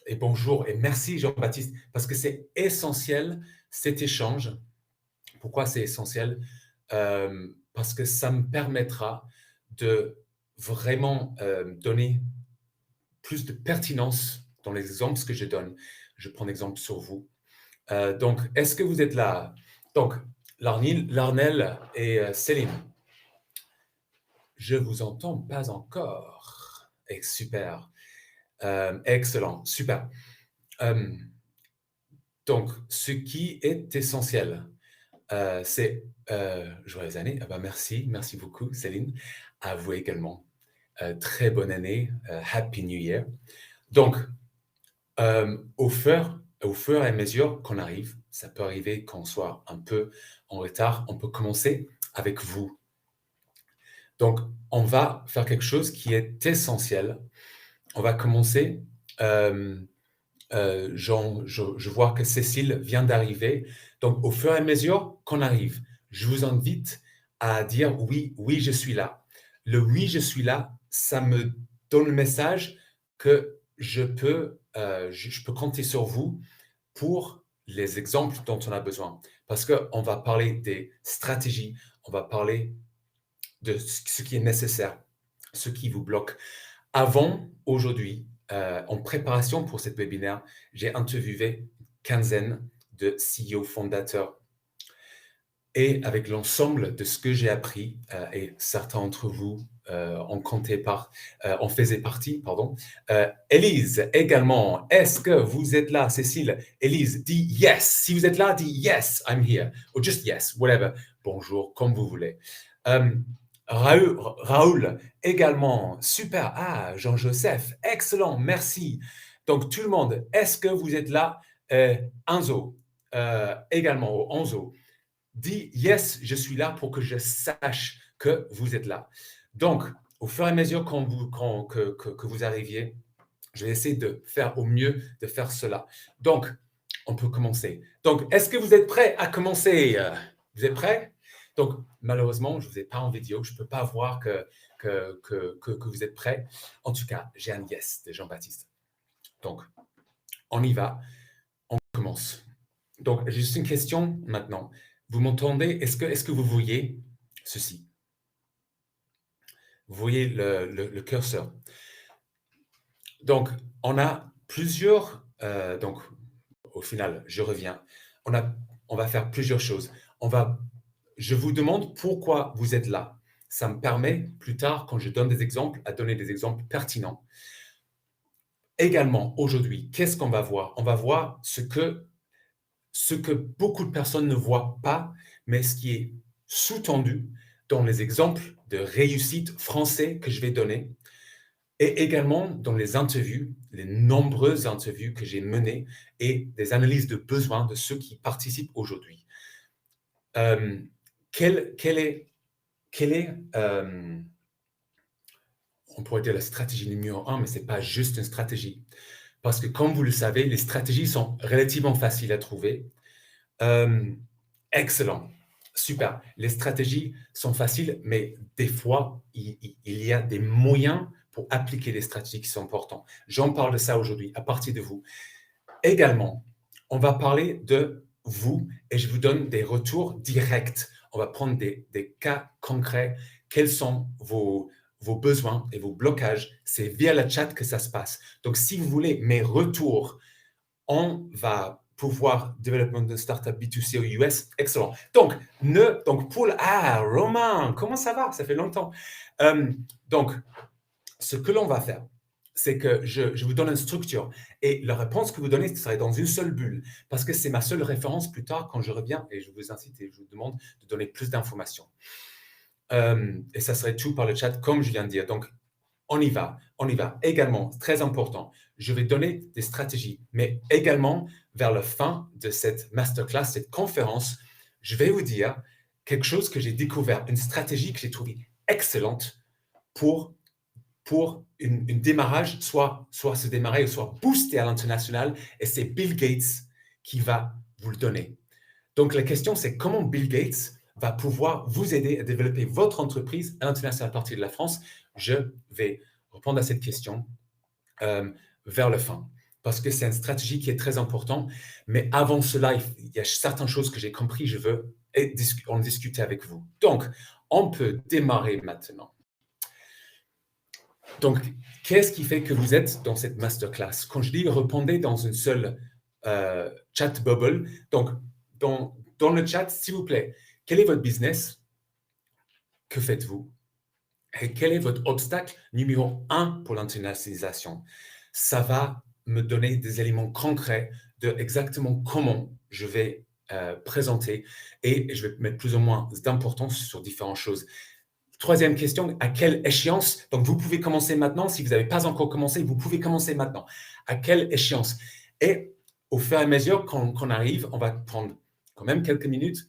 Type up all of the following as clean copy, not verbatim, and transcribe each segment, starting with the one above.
et bonjour et merci Jean-Baptiste, parce que c'est essentiel cet échange. Pourquoi c'est essentiel? Parce que ça me permettra de vraiment donner plus de pertinence dans les exemples que je donne. Je prends l'exemple sur vous. Donc, est-ce que vous êtes là? Donc, Larnell et Céline, je vous entends pas encore. Et super. Excellent, super. Donc, ce qui est essentiel, c'est joyeuses années. Ah bah merci beaucoup, Céline. À vous également. Très bonne année. Happy New Year. Donc, au fur et à mesure qu'on arrive, ça peut arriver qu'on soit un peu en retard, on peut commencer avec vous. Donc, on va faire quelque chose qui est essentiel. On va commencer. Je vois que Cécile vient d'arriver. Donc, au fur et à mesure qu'on arrive, je vous invite à dire oui, oui, je suis là. Le oui, je suis là, ça me donne le message que je peux compter sur vous pour les exemples dont on a besoin. Parce qu'on va parler des stratégies, on va parler de ce qui est nécessaire, ce qui vous bloque. Avant, aujourd'hui, en préparation pour cette webinaire, j'ai interviewé une quinzaine de CEO fondateurs. Et avec l'ensemble de ce que j'ai appris, et certains d'entre vous en faisaient partie, pardon. Élise également, est-ce que vous êtes là, Cécile? Élise, dis yes. Si vous êtes là, dis yes, I'm here. Or just yes, whatever. Bonjour, comme vous voulez. Raoul également, super. Ah, Jean-Joseph, excellent, merci. Donc, tout le monde, est-ce que vous êtes là? Enzo, également, Enzo. Dis yes, je suis là pour que je sache que vous êtes là. Donc, au fur et à mesure que vous arriviez, je vais essayer de faire au mieux de faire cela. Donc, on peut commencer. Donc, est-ce que vous êtes prêts à commencer? Vous êtes prêts? Donc, malheureusement, je ne vous ai pas en vidéo. Je ne peux pas voir que vous êtes prêts. En tout cas, j'ai un yes de Jean-Baptiste. Donc, on y va. On commence. Donc, j'ai juste une question maintenant. Vous m'entendez? Est-ce que vous voyez ceci? Vous voyez le curseur? Donc, on a plusieurs... donc, au final, je reviens. On va faire plusieurs choses. Je vous demande pourquoi vous êtes là. Ça me permet, plus tard, quand je donne des exemples, à donner des exemples pertinents. Également, aujourd'hui, qu'est-ce qu'on va voir? On va voir ce que beaucoup de personnes ne voient pas, mais ce qui est sous-tendu dans les exemples de réussite français que je vais donner, et également dans les interviews, les nombreuses interviews que j'ai menées et des analyses de besoins de ceux qui participent aujourd'hui. Quelle est on pourrait dire la stratégie numéro 1, mais ce n'est pas juste une stratégie. Parce que comme vous le savez, les stratégies sont relativement faciles à trouver. Excellent, super. Les stratégies sont faciles, mais des fois, il y a des moyens pour appliquer les stratégies qui sont importants. J'en parle de ça aujourd'hui, à partir de vous. Également, on va parler de vous et je vous donne des retours directs. On va prendre des cas concrets. Quels sont vos besoins et vos blocages? C'est via le chat que ça se passe. Donc, si vous voulez mes retours, on va pouvoir développer une startup B2C aux US. Excellent. Donc, Romain, comment ça va? Ça fait longtemps. Donc, ce que l'on va faire, c'est que je vous donne une structure et la réponse que vous donnez serait dans une seule bulle parce que c'est ma seule référence plus tard quand je reviens et je vous incite et je vous demande de donner plus d'informations. Et ça serait tout par le chat, comme je viens de dire. Donc, on y va. Également, très important, je vais donner des stratégies, mais également, vers la fin de cette masterclass, cette conférence, je vais vous dire quelque chose que j'ai découvert, une stratégie que j'ai trouvée excellente pour une démarrage, soit se démarrer, soit booster à l'international, et c'est Bill Gates qui va vous le donner. Donc, la question, c'est comment Bill Gates va pouvoir vous aider à développer votre entreprise à l'international à partir de la France. Je vais répondre à cette question vers la fin. parce que c'est une stratégie qui est très importante. Mais avant cela, il y a certaines choses que j'ai compris, je veux en discuter avec vous. Donc, on peut démarrer maintenant. Donc, qu'est-ce qui fait que vous êtes dans cette masterclass? Quand je dis répondez dans une seule chat bubble, donc dans le chat, s'il vous plaît, quel est votre business? Que faites-vous? Et quel est votre obstacle numéro 1 pour l'internationalisation? Ça va me donner des éléments concrets de exactement comment je vais présenter et je vais mettre plus ou moins d'importance sur différentes choses. Troisième question, à quelle échéance? Donc, vous pouvez commencer maintenant. Si vous n'avez pas encore commencé, vous pouvez commencer maintenant. À quelle échéance? Et au fur et à mesure qu'on arrive, on va prendre quand même quelques minutes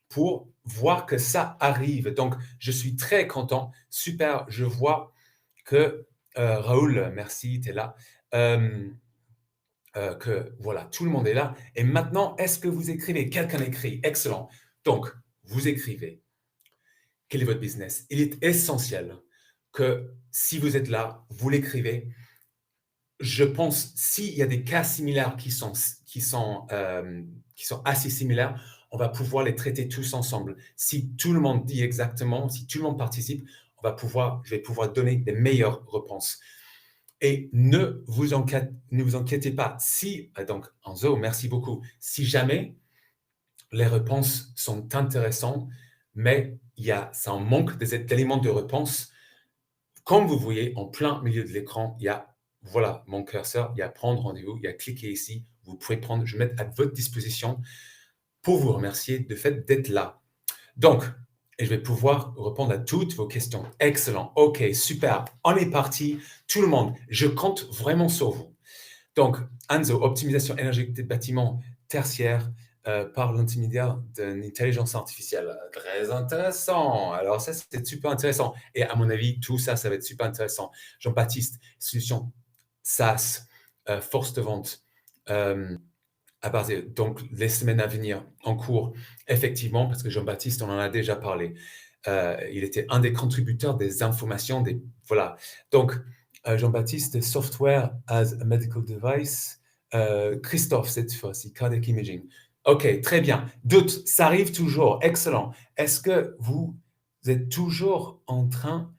pour voir que ça arrive. Donc, je suis très content. Super, je vois que Raoul, merci, tu es là. Que voilà, tout le monde est là. Et maintenant, est-ce que vous écrivez? Quelqu'un écrit. Excellent. Donc, vous écrivez. Quel est votre business? Il est essentiel que si vous êtes là, vous l'écrivez. Je pense, s'il y a des cas similaires qui sont assez similaires, on va pouvoir les traiter tous ensemble. Si tout le monde dit exactement, si tout le monde participe, je vais pouvoir donner des meilleures réponses. Et ne vous inquiétez pas. Donc, Enzo, merci beaucoup. Si jamais les réponses sont intéressantes, mais ça en manque d'éléments de réponse, comme vous voyez, en plein milieu de l'écran, il y a, voilà, mon curseur, il y a prendre rendez-vous, il y a cliquer ici. Vous pouvez prendre, je vais mettre à votre disposition pour vous remercier de fait d'être là. Donc, et je vais pouvoir répondre à toutes vos questions. Excellent. OK, super. On est parti. Tout le monde, je compte vraiment sur vous. Donc, Enzo, optimisation énergétique des bâtiments tertiaires par l'intermédiaire d'une intelligence artificielle. Très intéressant. Alors, ça, c'est super intéressant. Et à mon avis, tout ça, ça va être super intéressant. Jean-Baptiste, solution SaaS, force de vente. À baser, donc, les semaines à venir en cours, effectivement, parce que Jean-Baptiste, on en a déjà parlé. Il était un des contributeurs des informations, voilà. Donc, Jean-Baptiste, Software as a Medical Device. Christophe, cette fois-ci, Cardiac Imaging. OK, très bien. Doute, ça arrive toujours. Excellent. Est-ce que vous êtes toujours en train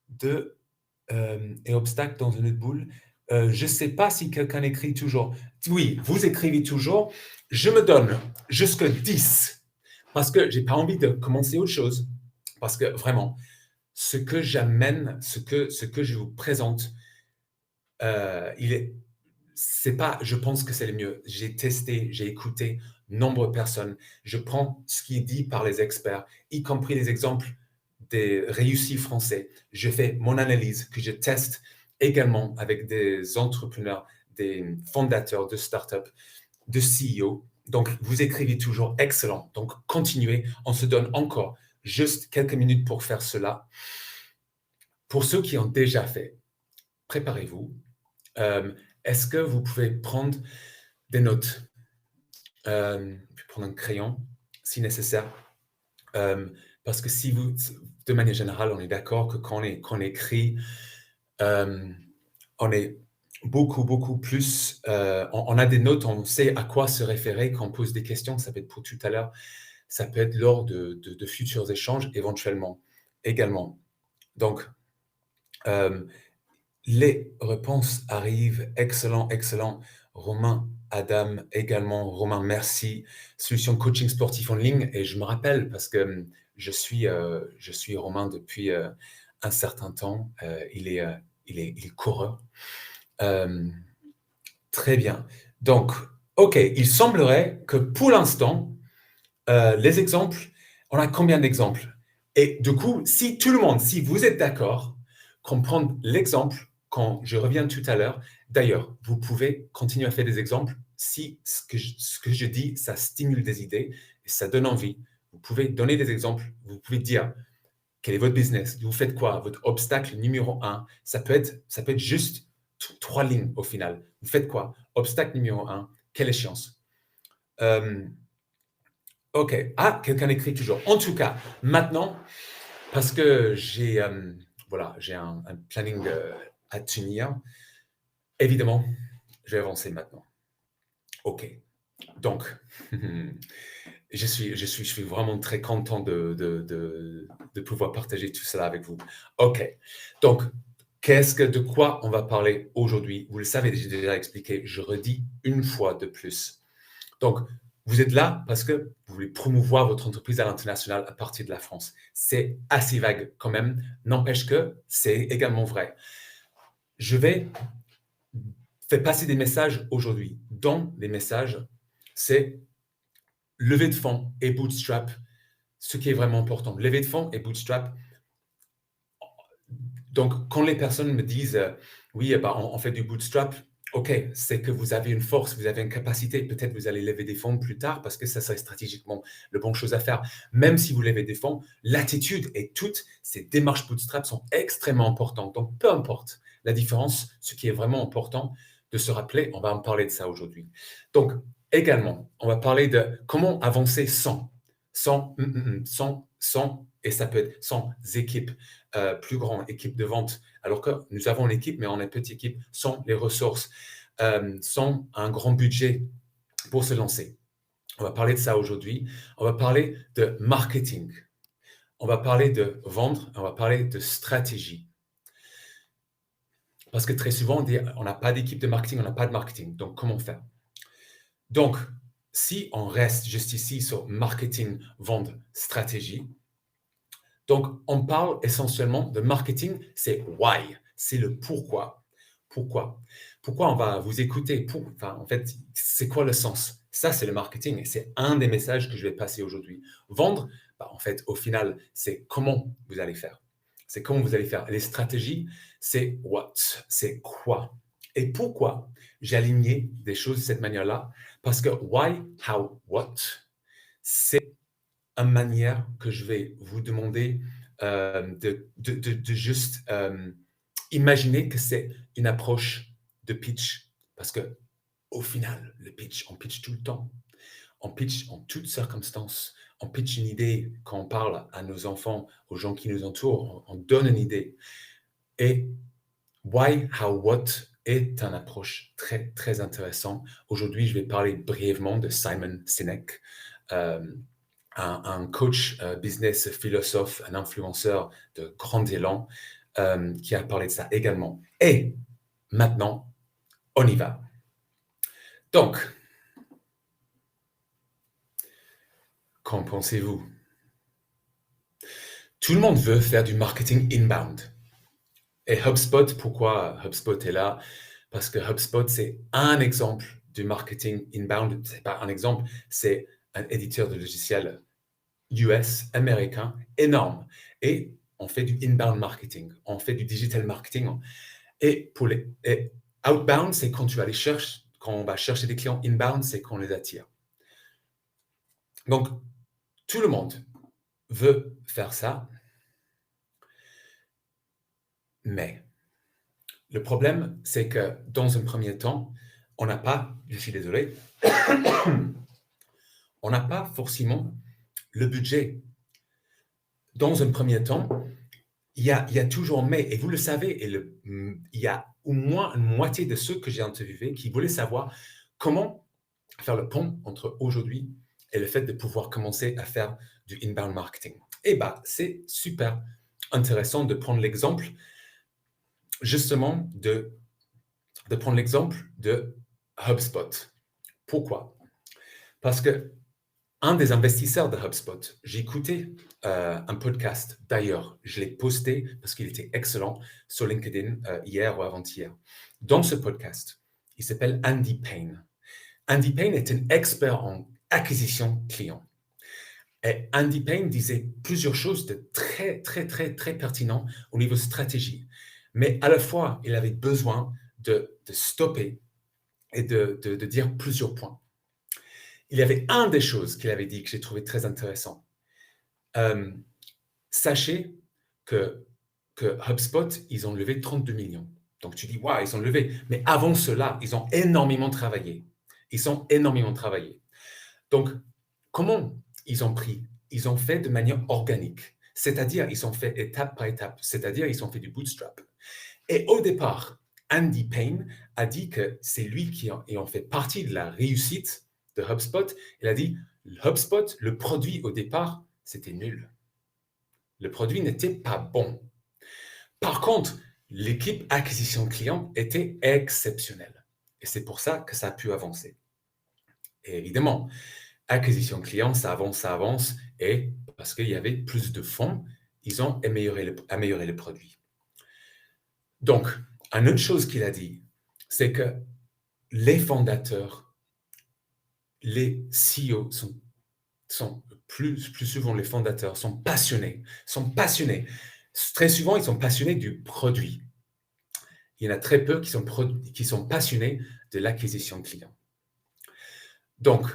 de... et obstacle dans une autre boule? Je ne sais pas si quelqu'un écrit toujours. Oui, vous écrivez toujours. Je me donne jusque 10 parce que je n'ai pas envie de commencer autre chose. Parce que vraiment, ce que j'amène, ce que je vous présente, c'est pas, je pense que c'est le mieux. J'ai testé, j'ai écouté nombreuses personnes. Je prends ce qui est dit par les experts, y compris les exemples des réussis français. Je fais mon analyse que je teste également avec des entrepreneurs, des fondateurs de startups, de CEO. Donc, vous écrivez toujours excellent. Donc, continuez. On se donne encore juste quelques minutes pour faire cela. Pour ceux qui ont déjà fait, préparez-vous. Est-ce que vous pouvez prendre des notes? Prendre un crayon, si nécessaire. Parce que de manière générale, on est d'accord que quand on écrit, on est beaucoup plus... on a des notes, on sait à quoi se référer quand on pose des questions. Ça peut être pour tout à l'heure. Ça peut être lors de futurs échanges, éventuellement, également. Donc, les réponses arrivent. Excellent, excellent. Romain, Adam, également. Romain, merci. Solution coaching sportif en ligne. Et je me rappelle parce que je suis Romain depuis un certain temps. Il est coureur. Très bien. Donc, OK, il semblerait que pour l'instant, les exemples, on a combien d'exemples? Et du coup, si vous êtes d'accord, qu'on prenne l'exemple quand je reviens tout à l'heure. D'ailleurs, vous pouvez continuer à faire des exemples si ce que je dis, ça stimule des idées et ça donne envie. Vous pouvez donner des exemples, vous pouvez dire quel est votre business, vous faites quoi, votre obstacle numéro 1. Ça peut être juste 3 lignes au final. Vous faites quoi? Obstacle numéro 1, quelle échéance? OK. Ah, quelqu'un écrit toujours. En tout cas, maintenant, parce que j'ai un planning à tenir, évidemment, je vais avancer maintenant. OK. Donc, je suis vraiment très content de pouvoir partager tout cela avec vous. OK. Donc, de quoi on va parler aujourd'hui? Vous le savez, j'ai déjà expliqué. Je redis une fois de plus. Donc, vous êtes là parce que vous voulez promouvoir votre entreprise à l'international à partir de la France. C'est assez vague quand même. N'empêche que c'est également vrai. Je vais faire passer des messages aujourd'hui. Dans les messages, c'est levée de fonds et bootstrap, ce qui est vraiment important. Levée de fonds et bootstrap. Donc, quand les personnes me disent oui, on fait du bootstrap, OK, c'est que vous avez une force, vous avez une capacité. Peut-être vous allez lever des fonds plus tard parce que ça serait stratégiquement la bonne chose à faire. Même si vous levez des fonds, l'attitude et toutes ces démarches bootstrap sont extrêmement importantes. Donc, peu importe la différence, ce qui est vraiment important de se rappeler, on va en parler de ça aujourd'hui. Donc, également, on va parler de comment avancer sans, et ça peut être sans équipe plus grande, équipe de vente, alors que nous avons une équipe, mais on est une petite équipe, sans les ressources, sans un grand budget pour se lancer. On va parler de ça aujourd'hui. On va parler de marketing. On va parler de vendre. On va parler de stratégie. Parce que très souvent, on dit, on n'a pas d'équipe de marketing, on n'a pas de marketing. Donc, comment faire? Donc, si on reste juste ici sur marketing, vendre, stratégie, donc on parle essentiellement de marketing, c'est why, c'est le pourquoi. Pourquoi? Pourquoi on va vous écouter? En fait, c'est quoi le sens? Ça, c'est le marketing et c'est un des messages que je vais passer aujourd'hui. Vendre, en fait, au final, c'est comment vous allez faire. C'est comment vous allez faire. Les stratégies, c'est what, c'est quoi. Et pourquoi j'ai aligné des choses de cette manière-là? Parce que why, how, what, c'est une manière que je vais vous demander de juste imaginer que c'est une approche de pitch. Parce que au final, le pitch, on pitch tout le temps. On pitch en toutes circonstances. On pitch une idée quand on parle à nos enfants, aux gens qui nous entourent. On donne une idée. Et why, how, what est une approche très, très intéressante. Aujourd'hui, je vais parler brièvement de Simon Sinek, un coach business, philosophe, un influenceur de grand élan qui a parlé de ça également. Et maintenant, on y va. Donc, qu'en pensez-vous? Tout le monde veut faire du marketing inbound. Et HubSpot, pourquoi HubSpot est là? Parce que HubSpot, c'est un exemple du marketing inbound. Ce n'est pas un exemple, c'est un éditeur de logiciels US, américain, énorme. Et on fait du inbound marketing, on fait du digital marketing. Et outbound, c'est quand quand on va chercher des clients. Inbound, c'est quand on les attire. Donc, tout le monde veut faire ça. Mais le problème, c'est que dans un premier temps, on n'a pas, je suis désolé, on n'a pas forcément le budget. Dans un premier temps, il y a toujours mais, et vous le savez, il y a au moins une moitié de ceux que j'ai interviewés qui voulaient savoir comment faire le pont entre aujourd'hui et le fait de pouvoir commencer à faire du inbound marketing. Et c'est super intéressant de prendre l'exemple, justement, de prendre l'exemple de HubSpot. Pourquoi? Parce que un des investisseurs de HubSpot, j'ai écouté un podcast, d'ailleurs, je l'ai posté parce qu'il était excellent sur LinkedIn hier ou avant-hier. Dans ce podcast, il s'appelle Andy Payne. Andy Payne est un expert en acquisition client. Et Andy Payne disait plusieurs choses de très, très, très, très pertinent au niveau stratégie. Mais à la fois, il avait besoin de stopper et de dire plusieurs points. Il y avait un des choses qu'il avait dit que j'ai trouvé très intéressant. Sachez que HubSpot, ils ont levé 32 millions. Donc tu dis, waouh, ils ont levé. Mais avant cela, ils ont énormément travaillé. Donc, comment ils ont pris? Ils ont fait de manière organique. C'est-à-dire, ils ont fait étape par étape. C'est-à-dire, ils ont fait du bootstrap. Et au départ, Andy Payne a dit que c'est lui qui en fait partie de la réussite de HubSpot. Il a dit, HubSpot, le produit au départ, c'était nul. Le produit n'était pas bon. Par contre, l'équipe acquisition client était exceptionnelle. Et c'est pour ça que ça a pu avancer. Et évidemment, acquisition client, ça avance, et parce qu'il y avait plus de fonds, ils ont amélioré le produit. Donc, une autre chose qu'il a dit, c'est que les fondateurs, les CEO sont plus souvent les fondateurs sont passionnés. Très souvent, ils sont passionnés du produit. Il y en a très peu qui sont passionnés de l'acquisition client. Donc,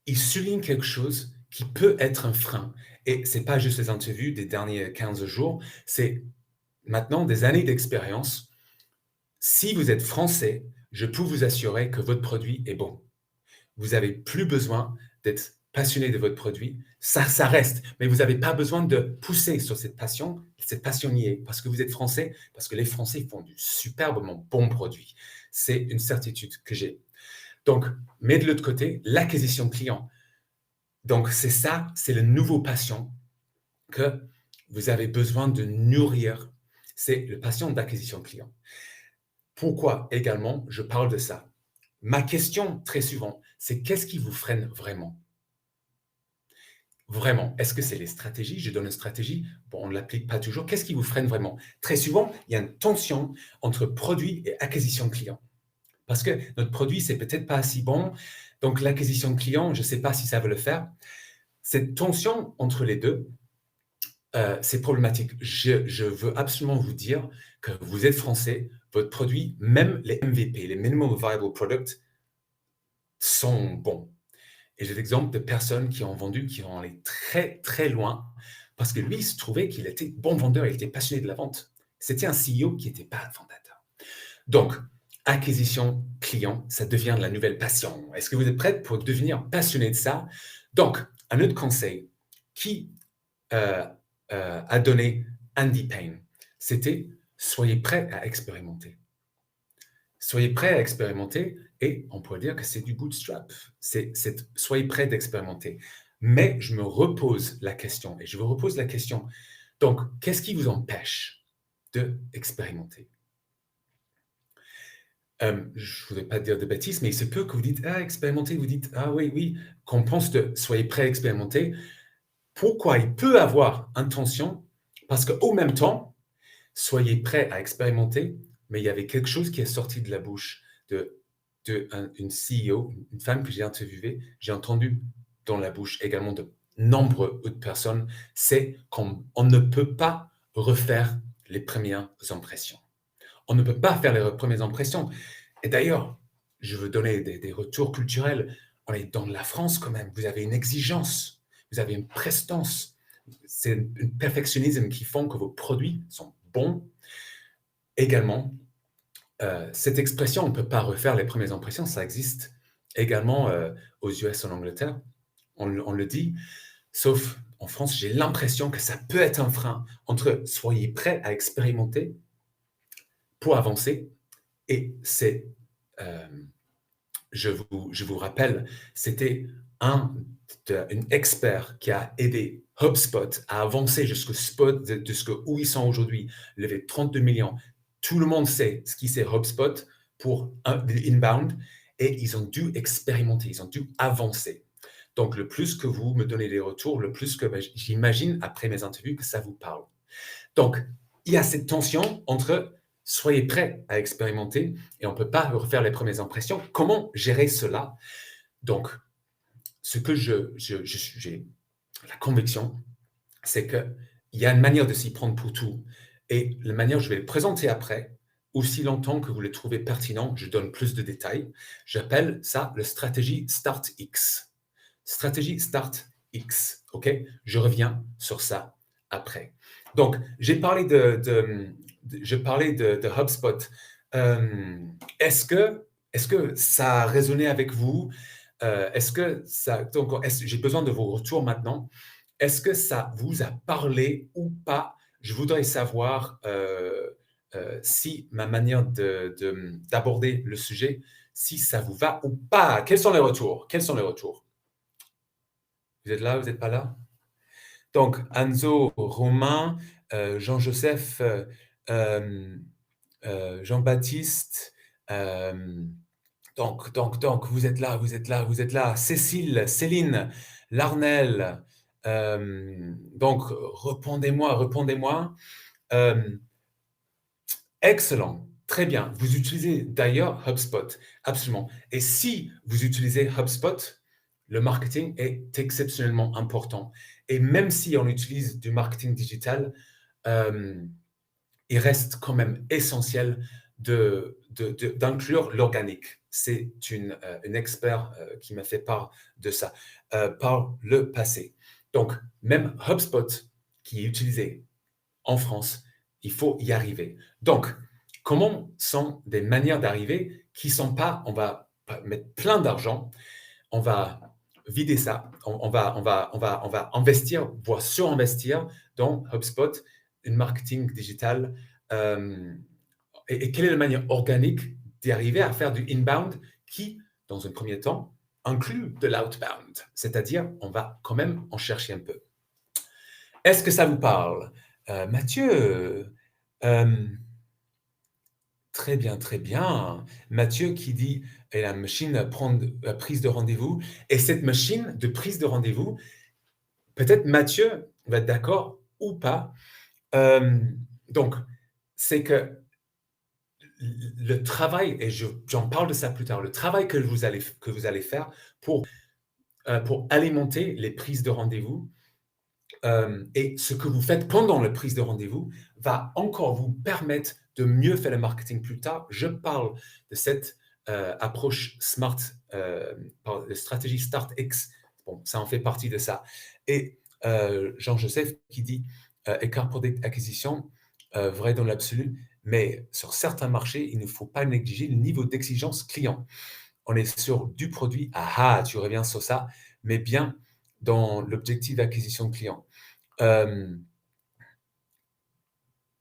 il souligne quelque chose qui peut être un frein. Et ce n'est pas juste les interviews des derniers 15 jours, c'est maintenant des années d'expérience. Si vous êtes français, je peux vous assurer que votre produit est bon. Vous n'avez plus besoin d'être passionné de votre produit. Ça reste, mais vous n'avez pas besoin de pousser sur cette passion y est, parce que vous êtes français, parce que les Français font du superbement bon produit. C'est une certitude que j'ai. Donc, mais de l'autre côté, l'acquisition client. Donc, c'est ça, c'est le nouveau passion que vous avez besoin de nourrir. C'est le passion d'acquisition client. Pourquoi également je parle de ça? Ma question très souvent, c'est qu'est-ce qui vous freine vraiment? Vraiment, est-ce que c'est les stratégies? Je donne une stratégie, bon, on ne l'applique pas toujours. Qu'est-ce qui vous freine vraiment? Très souvent, il y a une tension entre produit et acquisition client. Parce que notre produit, c'est peut-être pas si bon, donc l'acquisition client, je ne sais pas si ça veut le faire. Cette tension entre les deux, c'est problématique. Je veux absolument vous dire que vous êtes français, votre produit, même les MVP, les Minimum Viable Products, sont bons. Et j'ai l'exemple de personnes qui ont vendu, qui ont allé très, très loin, parce que lui, il se trouvait qu'il était bon vendeur, il était passionné de la vente. C'était un CEO qui n'était pas un fondateur. Donc, acquisition client, ça devient de la nouvelle passion. Est-ce que vous êtes prêts pour devenir passionné de ça? Donc, un autre conseil qui a donné Andy Payne, c'était soyez prêts à expérimenter. Soyez prêts à expérimenter et on pourrait dire que c'est du bootstrap. Soyez prêts d'expérimenter. Mais je me repose la question et je vous repose la question. Donc, qu'est-ce qui vous empêche d'expérimenter? Je ne voudrais pas dire de bêtises, mais il se peut que vous dites « Ah, expérimenter », vous dites « Ah oui, qu'on pense de « Soyez prêts à expérimenter ». Pourquoi il peut avoir intention? Parce qu'au même temps, soyez prêts à expérimenter, mais il y avait quelque chose qui est sorti de la bouche d'une CEO, une femme que j'ai interviewée, j'ai entendu dans la bouche également de nombreuses autres personnes, c'est qu'on ne peut pas refaire les premières impressions. On ne peut pas faire les premières impressions. Et d'ailleurs, je veux donner des retours culturels. On est dans la France quand même. Vous avez une exigence, vous avez une prestance. C'est un perfectionnisme qui font que vos produits sont bons. Également, cette expression, on ne peut pas refaire les premières impressions, ça existe également aux US, en Angleterre. On le dit, sauf en France, j'ai l'impression que ça peut être un frein entre soyez prêts à expérimenter pour avancer. Et c'est, je vous rappelle, c'était un expert qui a aidé HubSpot à avancer jusqu'où ils sont aujourd'hui, lever 32 millions. Tout le monde sait ce qui c'est HubSpot pour inbound et ils ont dû expérimenter, ils ont dû avancer. Donc, le plus que vous me donnez des retours, le plus que j'imagine après mes interviews que ça vous parle. Donc, il y a cette tension entre soyez prêts à expérimenter et on ne peut pas refaire les premières impressions. Comment gérer cela? Donc, ce que j'ai la conviction, c'est qu'il y a une manière de s'y prendre pour tout. Et la manière, je vais le présenter après, aussi longtemps que vous le trouvez pertinent, je donne plus de détails. J'appelle ça le stratégie Start X. Stratégie Start X, OK? Je reviens sur ça après. Donc, j'ai parlé de HubSpot. Est-ce que ça a résonné avec vous? J'ai besoin de vos retours maintenant. Est-ce que ça vous a parlé ou pas je voudrais savoir si ma manière d'aborder le sujet, si ça vous va ou pas. Quels sont les retours? Quels sont les retours? Vous êtes là, vous n'êtes pas là? Donc, Anzo, Romain, Jean-Joseph, euh, Jean-Baptiste, donc, vous êtes là, vous êtes là, vous êtes là. Cécile, Céline, Larnel. Donc, répondez-moi, répondez-moi. Euh, Excellent, très bien. Vous utilisez d'ailleurs HubSpot, absolument. Et si vous utilisez HubSpot, le marketing est exceptionnellement important. Et même si on utilise du marketing digital, euh, il reste quand même essentiel d'inclure l'organique. C'est une expert qui m'a fait part de ça par le passé. Donc, même HubSpot, qui est utilisé en France, il faut y arriver. Donc, comment sont des manières d'arriver qui ne sont pas, on va mettre plein d'argent, on va vider ça, on va investir, voire surinvestir dans HubSpot, une marketing digital. euh, et quelle est la manière organique d'y arriver à faire du inbound qui, dans un premier temps, inclut de l'outbound, c'est-à-dire on va quand même en chercher un peu. Est-ce que ça vous parle? Mathieu, euh, très bien, très bien. Mathieu qui dit la machine prise de rendez-vous. Et cette machine de prise de rendez-vous, peut-être Mathieu va être d'accord ou pas. Donc, c'est que le travail, et j'en parle de ça plus tard, le travail que vous allez faire pour alimenter les prises de rendez-vous, et ce que vous faites pendant la prise de rendez-vous va encore vous permettre de mieux faire le marketing plus tard. Je parle de cette approche SMART, la stratégie StartX. Bon, ça en fait partie de ça. Et Jean-Joseph qui dit écart product acquisition, vrai dans l'absolu, mais sur certains marchés, il ne faut pas négliger le niveau d'exigence client. On est sur du produit, tu reviens sur ça, mais bien dans l'objectif d'acquisition de clients.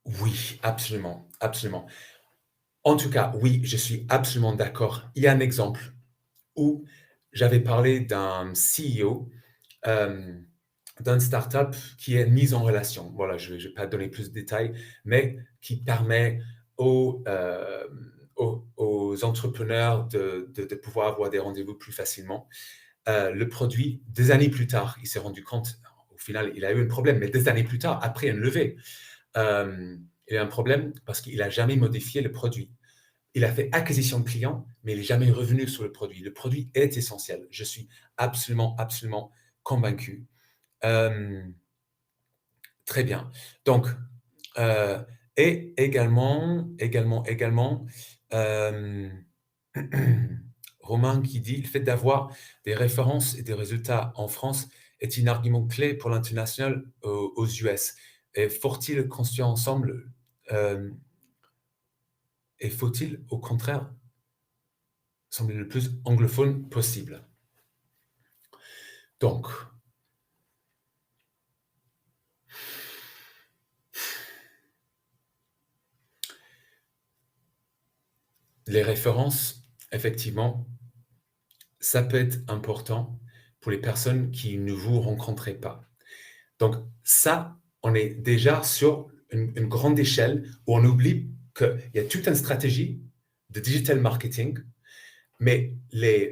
Oui, absolument, absolument. En tout cas, oui, je suis absolument d'accord. Il y a un exemple où j'avais parlé d'un CEO d'une startup qui est mise en relation. Voilà, je ne vais pas donner plus de détails, mais qui permet aux entrepreneurs de pouvoir avoir des rendez-vous plus facilement. Le produit, des années plus tard, il s'est rendu compte, au final, il a eu un problème, mais des années plus tard, après une levée, il a un problème parce qu'il n'a jamais modifié le produit. Il a fait acquisition de clients, mais il n'est jamais revenu sur le produit. Le produit est essentiel. Je suis absolument, absolument convaincu. Très bien. Donc, et également, euh, Romain qui dit, le fait d'avoir des références et des résultats en France est un argument clé pour l'international aux US. Et faut-il construire ensemble et faut-il, au contraire, sembler le plus anglophone possible? Donc, les références, effectivement, ça peut être important pour les personnes qui ne vous rencontraient pas. Donc, ça, on est déjà sur une grande échelle où on oublie qu'il y a toute une stratégie de digital marketing, mais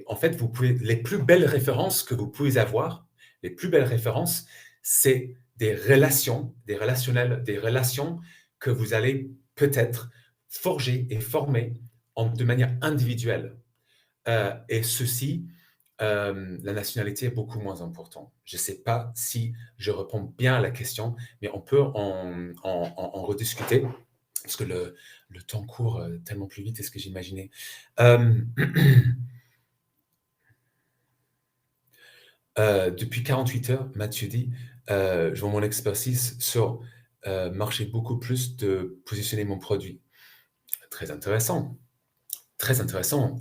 en fait, les plus belles références que vous pouvez avoir, les plus belles références, c'est des relations, des relationnels, des relations que vous allez peut-être forger et former de manière individuelle. Et ceci, la nationalité est beaucoup moins importante. Je ne sais pas si je réponds bien à la question, mais on peut en rediscuter parce que le temps court tellement plus vite que ce que j'imaginais. Depuis 48 heures, Mathieu dit, je vois mon expertise sur marcher beaucoup plus de positionner mon produit. Très intéressant. Très intéressant.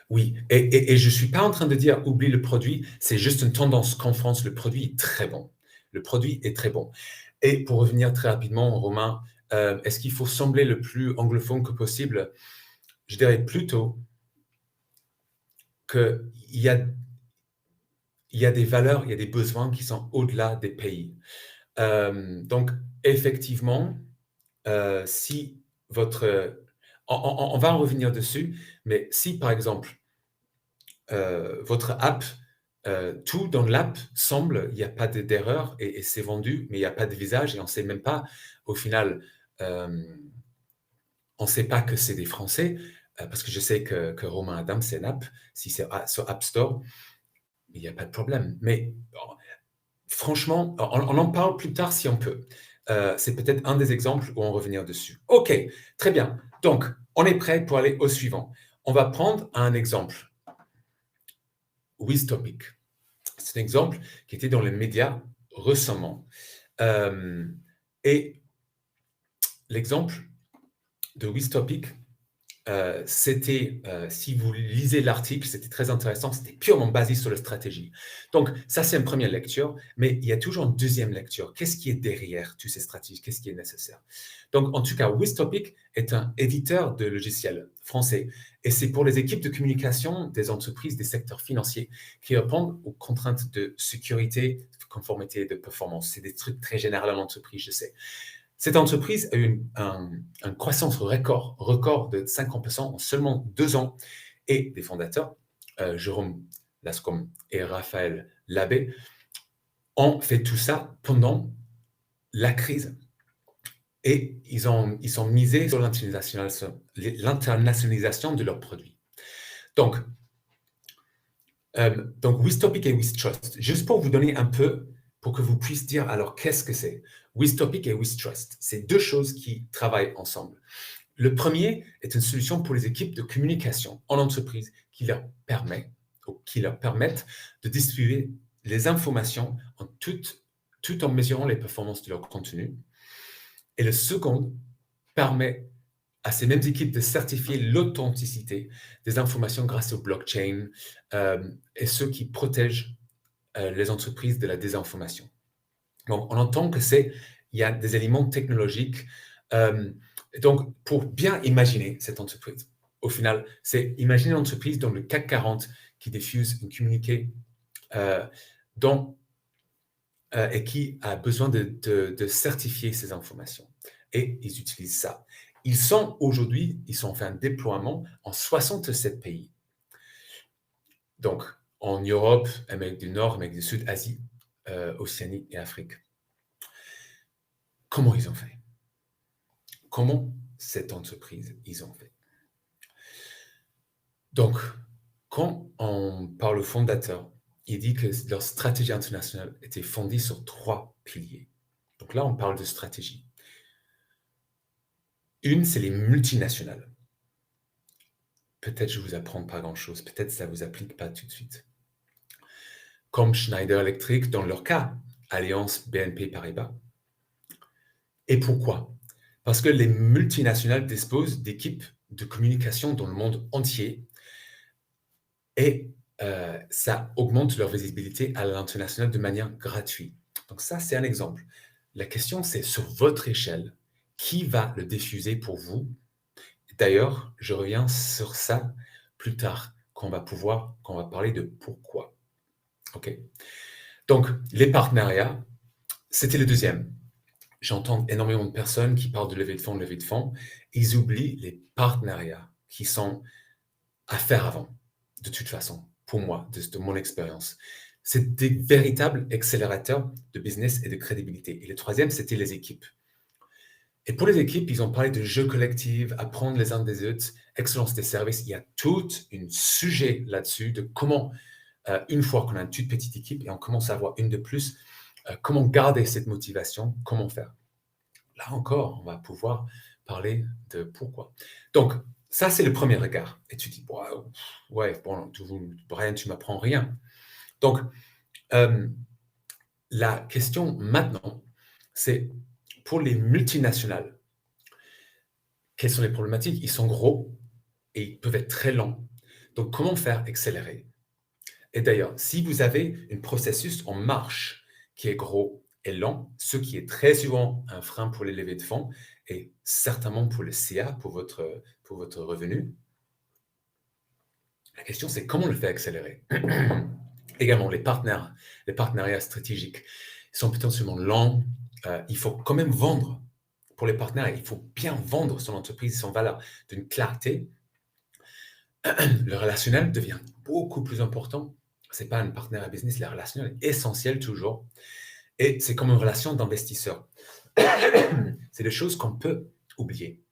Oui, et je ne suis pas en train de dire oublie le produit, c'est juste une tendance qu'en France, le produit est très bon. Le produit est très bon. Et pour revenir très rapidement, Romain, est-ce qu'il faut sembler le plus anglophone que possible? Je dirais plutôt qu'il y a, il y a des valeurs, il y a des besoins qui sont au-delà des pays. Donc, effectivement, si votre... on va en revenir dessus, mais si par exemple, votre app, tout dans l'app semble, il n'y a pas d'erreur et c'est vendu, mais il n'y a pas de visage et on ne sait même pas, au final, euh, on ne sait pas que c'est des Français, parce que je sais que Romain Adam, c'est une app, si c'est sur App Store, il n'y a pas de problème. Mais franchement, on en parle plus tard si on peut. C'est peut-être un des exemples où on va revenir dessus. OK, très bien. Donc, on est prêt pour aller au suivant. On va prendre un exemple. WizTopic. C'est un exemple qui était dans les médias récemment. Et l'exemple de WizTopic, c'était, si vous lisez l'article, c'était très intéressant, c'était purement basé sur la stratégie. Donc, ça, c'est une première lecture, mais il y a toujours une deuxième lecture. Qu'est-ce qui est derrière toutes ces stratégies? Qu'est-ce qui est nécessaire? Donc, en tout cas, WizTopic est un éditeur de logiciels français et c'est pour les équipes de communication des entreprises des secteurs financiers qui répondent aux contraintes de sécurité, de conformité et de performance. C'est des trucs très généraux en entreprise, je sais. Cette entreprise a eu une croissance record de 50% en seulement 2 ans. Et les fondateurs, Jérôme Lascombe et Raphaël Labbé, ont fait tout ça pendant la crise. Et ils sont misés sur l'internationalisation de leurs produits. Donc WizTopic et WizTrust, juste pour vous donner un peu, pour que vous puissiez dire, alors, qu'est-ce que c'est? WizTopic et WizTrust, c'est deux choses qui travaillent ensemble. Le premier est une solution pour les équipes de communication en entreprise qui leur permettent de distribuer les informations tout en mesurant les performances de leur contenu. Et le second permet à ces mêmes équipes de certifier l'authenticité des informations grâce au blockchain et ce qui protège les entreprises de la désinformation. Donc, on entend que il y a des éléments technologiques. Donc, pour bien imaginer cette entreprise, au final, c'est imaginer une entreprise dans le CAC 40 qui diffuse un communiqué et qui a besoin de certifier ces informations. Et ils utilisent ça. Aujourd'hui, ils ont fait un déploiement en 67 pays. Donc, en Europe, Amérique du Nord, Amérique du Sud, Asie, Océanie et Afrique. Comment ils ont fait? Comment cette entreprise, ils ont fait? Donc, quand on parle au fondateur, il dit que leur stratégie internationale était fondée sur 3 piliers. Donc là, on parle de stratégie. Une, c'est les multinationales. Peut-être je vous apprends pas grand-chose, peut-être ça ne vous applique pas tout de suite. Comme Schneider Electric, dans leur cas, Allianz, BNP Paribas. Et pourquoi? Parce que les multinationales disposent d'équipes de communication dans le monde entier et ça augmente leur visibilité à l'international de manière gratuite. Donc ça, c'est un exemple. La question, c'est sur votre échelle, qui va le diffuser pour vous? D'ailleurs, je reviens sur ça plus tard, quand on va parler de pourquoi. OK? Donc, les partenariats, c'était le deuxième. J'entends énormément de personnes qui parlent de levée de fonds. Ils oublient les partenariats qui sont à faire avant, de toute façon, pour moi, de mon expérience. C'est des véritables accélérateurs de business et de crédibilité. Et le troisième, c'était les équipes. Et pour les équipes, ils ont parlé de jeux collectifs, apprendre les uns des autres, excellence des services. Il y a tout un sujet là-dessus de comment, une fois qu'on a une toute petite équipe et on commence à avoir une de plus, comment garder cette motivation, comment faire. Là encore, on va pouvoir parler de pourquoi. Donc, ça, c'est le premier regard. Et tu dis, ouais, bon, Brian, tu m'apprends rien. Donc, la question maintenant, c'est pour les multinationales, quelles sont les problématiques? Ils sont gros et ils peuvent être très lents. Donc, comment faire accélérer? Et d'ailleurs, si vous avez un processus en marche qui est gros est lent, ce qui est très souvent un frein pour les levées de fonds et certainement pour le CA, pour votre revenu. La question, c'est comment le faire accélérer. Également, les partenariats stratégiques sont potentiellement lents. Il faut quand même vendre. Pour les partenaires, il faut bien vendre son entreprise, son valeur, d'une clarté. Le relationnel devient beaucoup plus important. Ce n'est pas un partenaire à business, le relationnel est essentiel toujours. Et c'est comme une relation d'investisseur. C'est des choses qu'on peut oublier.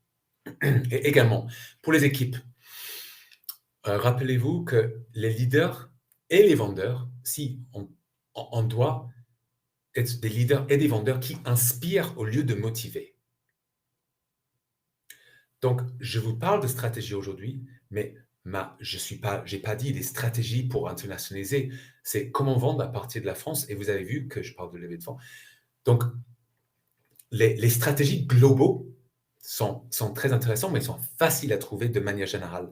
Et également, pour les équipes, rappelez-vous que les leaders et les vendeurs, si on doit être des leaders et des vendeurs qui inspirent au lieu de motiver. Donc, je vous parle de stratégie aujourd'hui, mais je n'ai pas dit des stratégies pour internationaliser. C'est comment vendre à partir de la France. Et vous avez vu que je parle de levée de fonds. Donc, les stratégies globaux sont très intéressants, mais sont faciles à trouver de manière générale.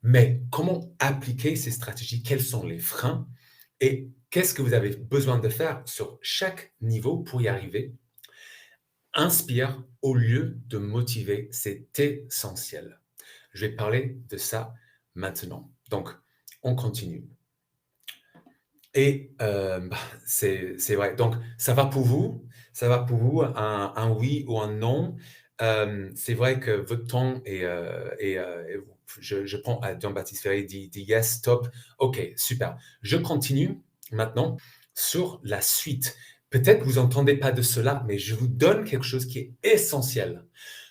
Mais comment appliquer ces stratégies? Quels sont les freins? Et qu'est-ce que vous avez besoin de faire sur chaque niveau pour y arriver? Inspire au lieu de motiver, c'est essentiel. Je vais parler de ça maintenant. Donc, on continue. Et c'est vrai. Donc, ça va pour vous. Ça va pour vous, un oui ou un non. C'est vrai que votre temps je prends Jean-Baptiste Ferry dit yes, top. OK, super. Je continue maintenant sur la suite. Peut-être que vous n'entendez pas de cela, mais je vous donne quelque chose qui est essentiel.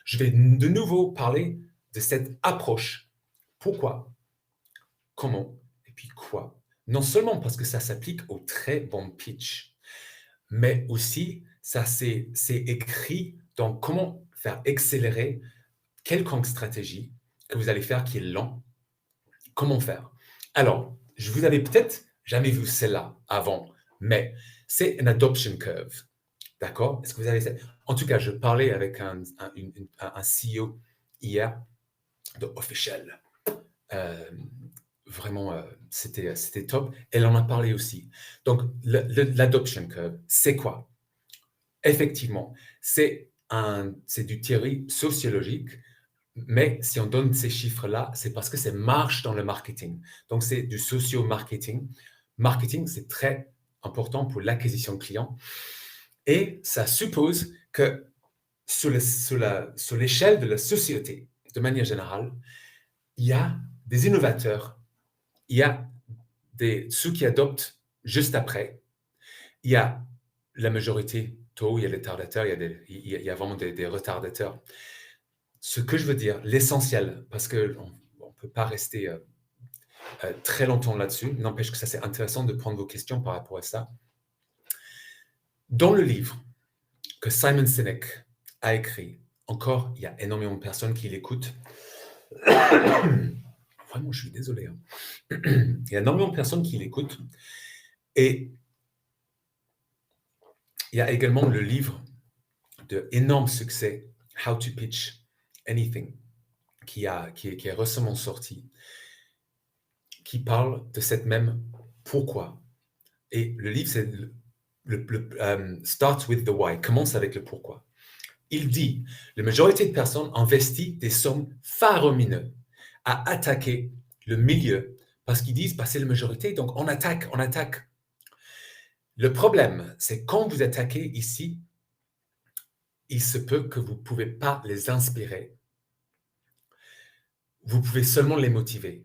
Je vais de nouveau parler de cette approche. Pourquoi? Comment? Et puis quoi? Non seulement parce que ça s'applique au très bon pitch, mais aussi ça c'est écrit dans comment faire accélérer quelconque stratégie que vous allez faire qui est lent. Comment faire? Alors, je vous avais peut-être jamais vu celle-là avant, mais c'est une adoption curve. D'accord? Est-ce que vous avez... En tout cas, je parlais avec un CEO hier de Officiel. Vraiment, c'était top. Elle en a parlé aussi. Donc, l'adoption curve, c'est quoi? Effectivement, c'est du théorie sociologique, mais si on donne ces chiffres-là, c'est parce que ça marche dans le marketing. Donc, c'est du socio-marketing. Marketing, c'est très important pour l'acquisition de clients. Et ça suppose que sur l'échelle de la société, de manière générale, il y a des innovateurs, il y a ceux qui adoptent juste après, il y a la majorité tôt, il y a les tardateurs, il y a vraiment des retardateurs. Ce que je veux dire, l'essentiel, parce qu'on ne peut pas rester très longtemps là-dessus, n'empêche que ça c'est intéressant de prendre vos questions par rapport à ça. Dans le livre que Simon Sinek a écrit, encore, il y a énormément de personnes qui l'écoutent. Vraiment, je suis désolé. Hein. Il y a énormément de personnes qui l'écoutent. Et il y a également le livre de énorme succès, How to Pitch Anything, qui est récemment sorti, qui parle de cette même pourquoi. Et le livre, c'est Start with the why, commence avec le pourquoi. Il dit, la majorité de personnes investissent des sommes faramineuses à attaquer le milieu parce qu'ils disent, c'est la majorité, donc on attaque. Le problème, c'est quand vous attaquez ici, il se peut que vous ne pouvez pas les inspirer. Vous pouvez seulement les motiver.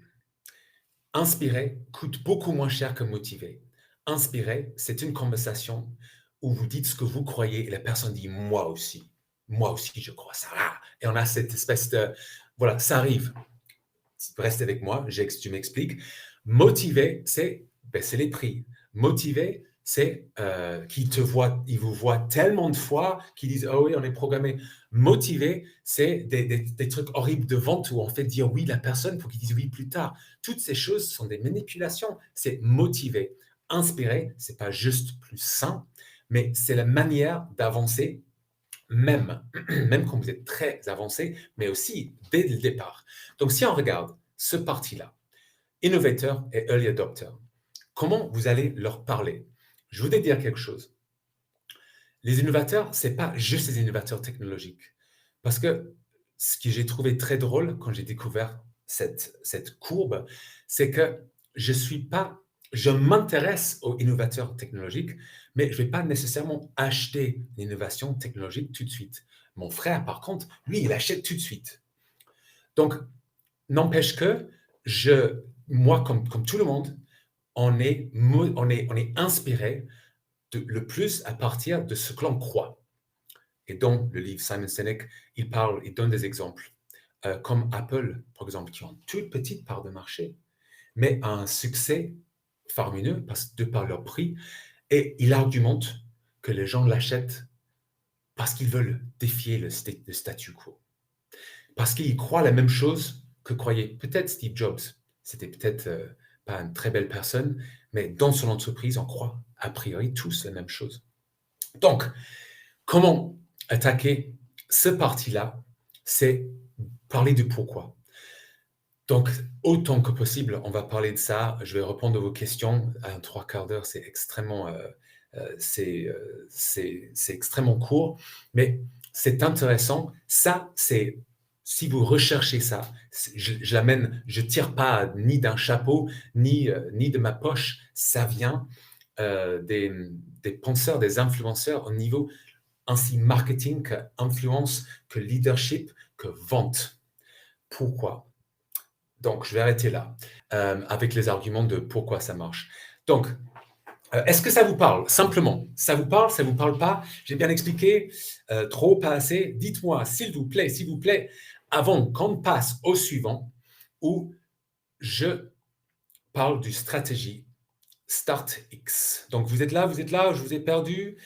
Inspirer coûte beaucoup moins cher que motiver. Inspirer, c'est une conversation où vous dites ce que vous croyez et la personne dit « moi aussi, je crois ça ». Et on a cette espèce de... Voilà, ça arrive. Reste avec moi, tu m'expliques. Motiver, c'est les prix. Motiver, c'est ils vous voient tellement de fois qu'ils disent « oh oui, on est programmé ». Motiver, c'est des trucs horribles de vente où on fait dire oui la personne pour qu'ils disent oui plus tard. Toutes ces choses sont des manipulations. C'est motiver. Inspirer, c'est pas juste plus sain, mais c'est la manière d'avancer même quand vous êtes très avancé, mais aussi dès le départ. Donc, si on regarde ce parti-là, innovateur et early adopter, comment vous allez leur parler? Je voudrais dire quelque chose. les innovateurs, ce n'est pas juste les innovateurs technologiques. Parce que ce que j'ai trouvé très drôle quand j'ai découvert cette courbe, c'est que je m'intéresse aux innovateurs technologiques, mais je ne vais pas nécessairement acheter l'innovation technologique tout de suite. Mon frère, par contre, lui, il achète tout de suite. Donc, n'empêche que moi, comme tout le monde, on est inspiré le plus à partir de ce que l'on croit. Et dans le livre Simon Sinek, il donne des exemples, comme Apple, par exemple, qui ont une toute petite part de marché, mais a un succès faramineux de par leur prix. Et il argumente que les gens l'achètent parce qu'ils veulent défier le statu quo. Parce qu'ils croient la même chose que croyait peut-être Steve Jobs. C'était peut-être pas une très belle personne, mais dans son entreprise, on croit a priori tous la même chose. Donc, comment attaquer ce parti-là? C'est parler du pourquoi. Donc, autant que possible, on va parler de ça. Je vais répondre à vos questions. À 3/4 d'heure, c'est extrêmement court, mais c'est intéressant. Ça, c'est si vous recherchez ça, je tire pas ni d'un chapeau, ni de ma poche. Ça vient des penseurs, des influenceurs au niveau ainsi marketing que influence, que leadership, que vente. Pourquoi? Donc, je vais arrêter là avec les arguments de pourquoi ça marche. Donc, est-ce que ça vous parle? Simplement, ça vous parle pas? J'ai bien expliqué, trop, pas assez? Dites-moi, s'il vous plaît, avant qu'on passe au suivant, où je parle du stratégie StartX. Donc, vous êtes là, je vous ai perdu.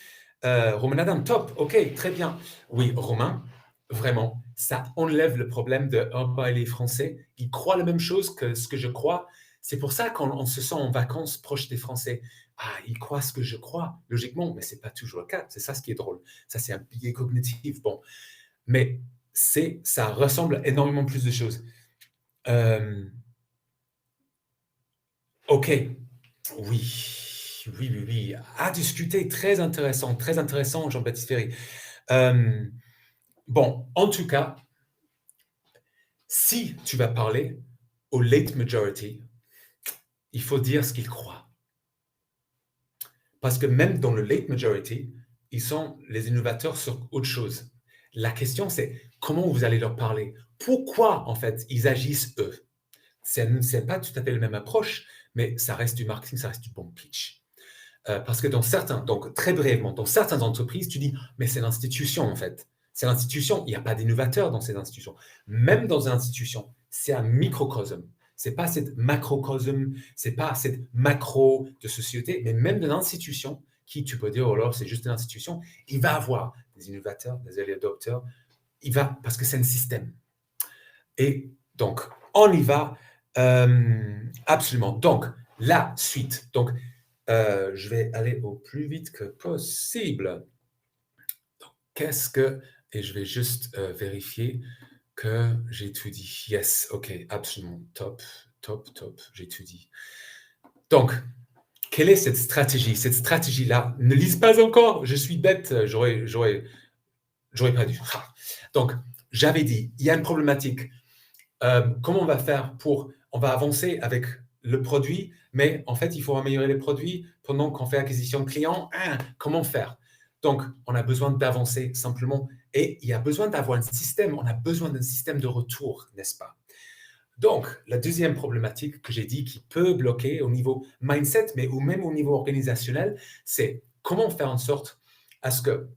Romain Adam, top, ok, très bien. Oui, Romain, vraiment, ça enlève le problème de oh, bah, les Français, ils croient la même chose que ce que je crois. C'est pour ça qu'on se sent en vacances proche des Français. Ah, ils croient ce que je crois, logiquement, mais ce n'est pas toujours le cas. C'est ça ce qui est drôle. Ça, c'est un biais cognitif. Bon, mais ça ressemble énormément plus de choses. Ok, oui. À discuter, très intéressant, Jean-Baptiste Ferry. Bon, en tout cas, si tu vas parler au late majority, il faut dire ce qu'ils croient. Parce que même dans le late majority, ils sont les innovateurs sur autre chose. La question, c'est comment vous allez leur parler? Pourquoi, en fait, ils agissent eux? Ce n'est pas tout à fait la même approche, mais ça reste du marketing, ça reste du bon pitch. Parce que donc très brièvement, dans certaines entreprises, tu dis, mais c'est l'institution, en fait. C'est l'institution, il n'y a pas d'innovateur dans ces institutions. Même dans une institution, c'est un microcosme. Ce n'est pas cette macrocosme, ce n'est pas cette macro de société, mais même dans l'institution, qui tu peux dire, oh alors c'est juste une institution, il va avoir des innovateurs, des early adopters, parce que c'est un système. Et donc, on y va absolument. Donc, la suite. Donc, je vais aller au plus vite que possible. Donc, et je vais juste vérifier que j'ai tout dit. Yes, ok, absolument, top, j'ai tout dit. Donc, quelle est cette stratégie? Cette stratégie-là, ne lise pas encore, je suis bête, j'aurais pas dû. Donc, j'avais dit, il y a une problématique. Comment on va faire on va avancer avec le produit, mais en fait, il faut améliorer les produits pendant qu'on fait acquisition de clients. Comment faire? Donc, on a besoin d'avancer simplement et il y a besoin d'avoir un système. On a besoin d'un système de retour, n'est-ce pas? Donc, la deuxième problématique que j'ai dit qui peut bloquer au niveau mindset, mais ou même au niveau organisationnel, c'est comment faire en sorte à ce que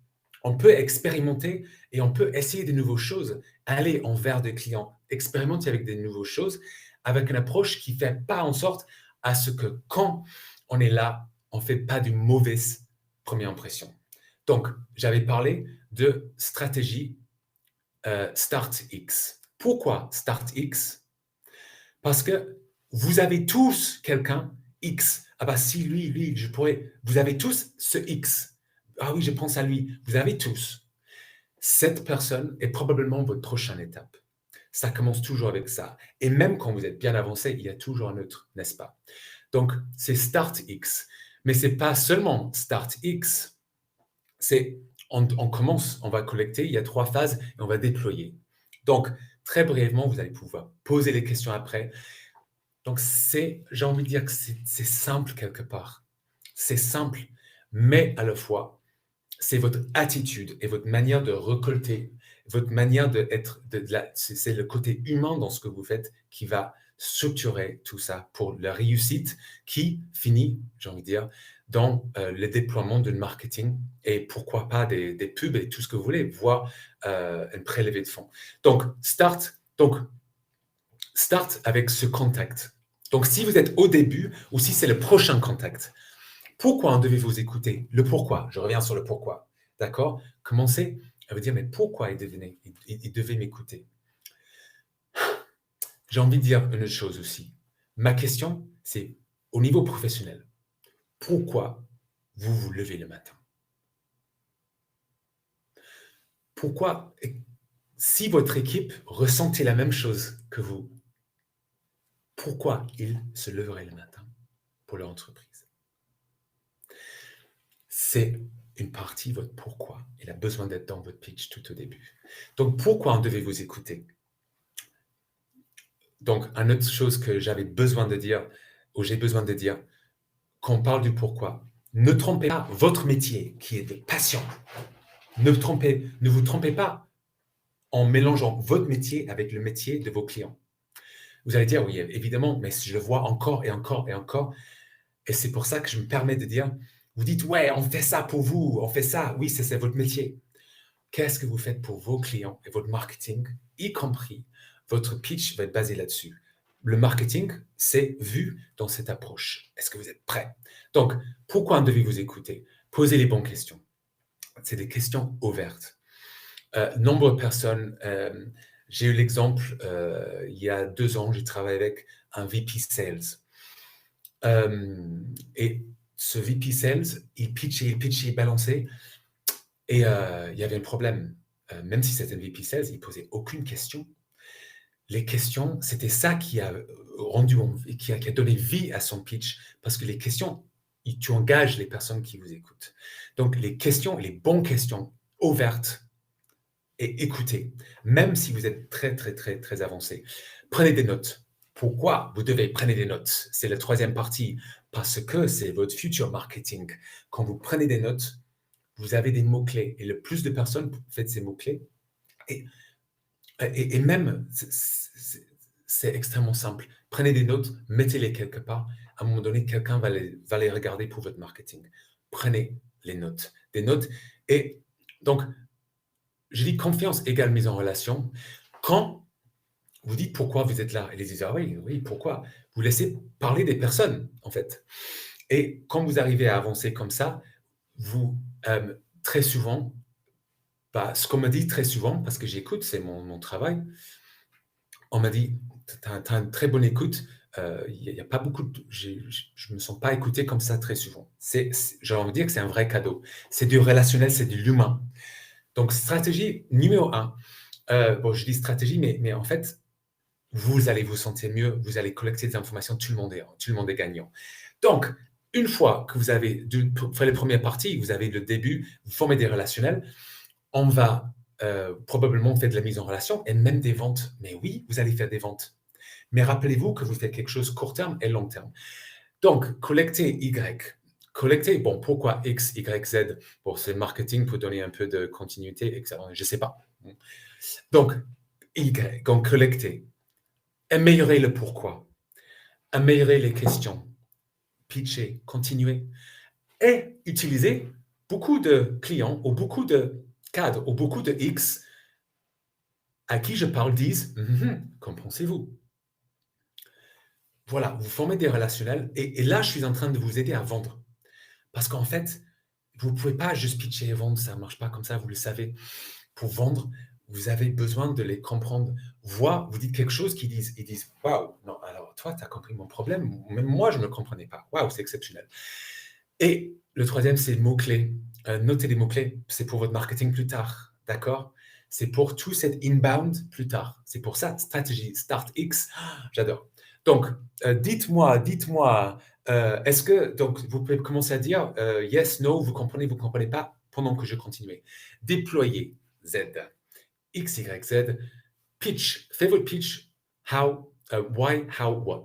on peut expérimenter et on peut essayer de nouvelles choses, aller envers des clients, expérimenter avec des nouvelles choses, avec une approche qui ne fait pas en sorte à ce que quand on est là, on ne fait pas d'une mauvaise première impression. Donc, j'avais parlé de stratégie StartX. Pourquoi StartX? Parce que vous avez tous quelqu'un X. Ah bah si lui, je pourrais. Vous avez tous ce X. Ah oui, je pense à lui. Vous avez tous. Cette personne est probablement votre prochaine étape. Ça commence toujours avec ça. Et même quand vous êtes bien avancé, il y a toujours un autre, n'est-ce pas? Donc, c'est StartX. Mais ce n'est pas seulement StartX. C'est On commence, on va collecter, il y a 3 phases et on va déployer. Donc, très brièvement, vous allez pouvoir poser les questions après. Donc, j'ai envie de dire que c'est simple quelque part. C'est simple, mais à la fois, c'est votre attitude et votre manière de récolter, votre manière d'être, c'est le côté humain dans ce que vous faites qui va structurer tout ça pour la réussite qui finit, j'ai envie de dire, dans le déploiement d'une marketing et pourquoi pas des pubs et tout ce que vous voulez, voire un prélevé de fonds. Donc, start avec ce contact. Donc, si vous êtes au début ou si c'est le prochain contact, pourquoi on devait vous écouter? Le pourquoi. Je reviens sur le pourquoi. D'accord? Commencez à vous dire, mais pourquoi il devait m'écouter? J'ai envie de dire une autre chose aussi. Ma question, c'est au niveau professionnel. Pourquoi vous vous levez le matin? Pourquoi, si votre équipe ressentait la même chose que vous, pourquoi ils se leveraient le matin pour leur entreprise? C'est une partie, votre pourquoi. Il a besoin d'être dans votre pitch tout au début. Donc, pourquoi on devait vous écouter? Donc, une autre chose que j'avais besoin de dire, ou j'ai besoin de dire, quand on parle du pourquoi, ne trompez pas votre métier qui est de passion. Ne vous trompez pas en mélangeant votre métier avec le métier de vos clients. Vous allez dire, oui, évidemment, mais je le vois encore et encore et encore. Et c'est pour ça que je me permets de dire, vous dites, ouais, on fait ça pour vous, on fait ça. Oui, c'est votre métier. Qu'est-ce que vous faites pour vos clients et votre marketing, y compris votre pitch va être basé là-dessus. Le marketing, c'est vu dans cette approche. Est-ce que vous êtes prêts? Donc, pourquoi devez vous écouter? Posez les bonnes questions. C'est des questions ouvertes. Nombreuses personnes, j'ai eu l'exemple, il y a 2 ans, j'ai travaillé avec un VP Sales. Et ce VP Sales, il pitchait, il balançait, et il y avait un problème. Même si c'était un VP Sales, il ne posait aucune question. Les questions, c'était ça qui a qui a donné vie à son pitch, parce que les questions, tu engages les personnes qui vous écoutent. Donc, les questions, les bonnes questions ouvertes et écoutez, même si vous êtes très, très, très, très avancé. Prenez des notes. Pourquoi vous devez prendre des notes? C'est la 3e partie, parce que c'est votre future marketing. Quand vous prenez des notes, vous avez des mots-clés, et le plus de personnes font ces mots-clés. Et même, c'est extrêmement simple. Prenez des notes, mettez-les quelque part. À un moment donné, quelqu'un va les regarder pour votre marketing. Prenez les notes, des notes. Et donc, je dis confiance égale mise en relation. Quand vous dites pourquoi vous êtes là, et les disent, ah oui, oui, pourquoi? Vous laissez parler des personnes, en fait. Et quand vous arrivez à avancer comme ça, vous, très souvent, ce qu'on me dit très souvent, parce que j'écoute, c'est mon travail, on m'a dit, tu as une très bonne écoute, il y a pas beaucoup je me sens pas écouté comme ça très souvent. J'ai envie de dire que c'est un vrai cadeau. C'est du relationnel, c'est de l'humain. Donc stratégie numéro 1, bon, je dis stratégie, mais en fait, vous allez vous sentir mieux, vous allez collecter des informations, tout le monde est gagnant. Donc, une fois que vous avez fait les premières parties, vous avez le début, vous formez des relationnels, on va probablement faire de la mise en relation et même des ventes. Mais oui, vous allez faire des ventes. Mais rappelez-vous que vous faites quelque chose court terme et long terme. Donc, collectez Y. Collectez, bon, pourquoi X, Y, Z? Bon, c'est le marketing pour donner un peu de continuité, etc. Je ne sais pas. Donc, Y, donc collectez. Améliorez le pourquoi. Améliorez les questions. Pitchez, continuez. Et utilisez beaucoup de clients ou beaucoup de cadres ou beaucoup de X à qui je parle disent qu'en pensez-vous? Voilà, vous formez des relationnels et là, je suis en train de vous aider à vendre. Parce qu'en fait, vous ne pouvez pas juste pitcher et vendre, ça ne marche pas comme ça, vous le savez. Pour vendre, vous avez besoin de les comprendre. Vous dites quelque chose ils disent waouh, non, alors toi, tu as compris mon problème, même moi, je ne le comprenais pas. Waouh, c'est exceptionnel. Et le 3e, c'est le mot-clé. Notez les mots-clés, c'est pour votre marketing plus tard, d'accord? C'est pour tout cet inbound plus tard. C'est pour ça, stratégie, Start X, j'adore. Donc, dites-moi, est-ce que, donc, vous pouvez commencer à dire yes, no, vous comprenez pas, pendant que je continuais. Déployer Z. X, Y, Z. Pitch. Faites votre pitch. How, why, how, what.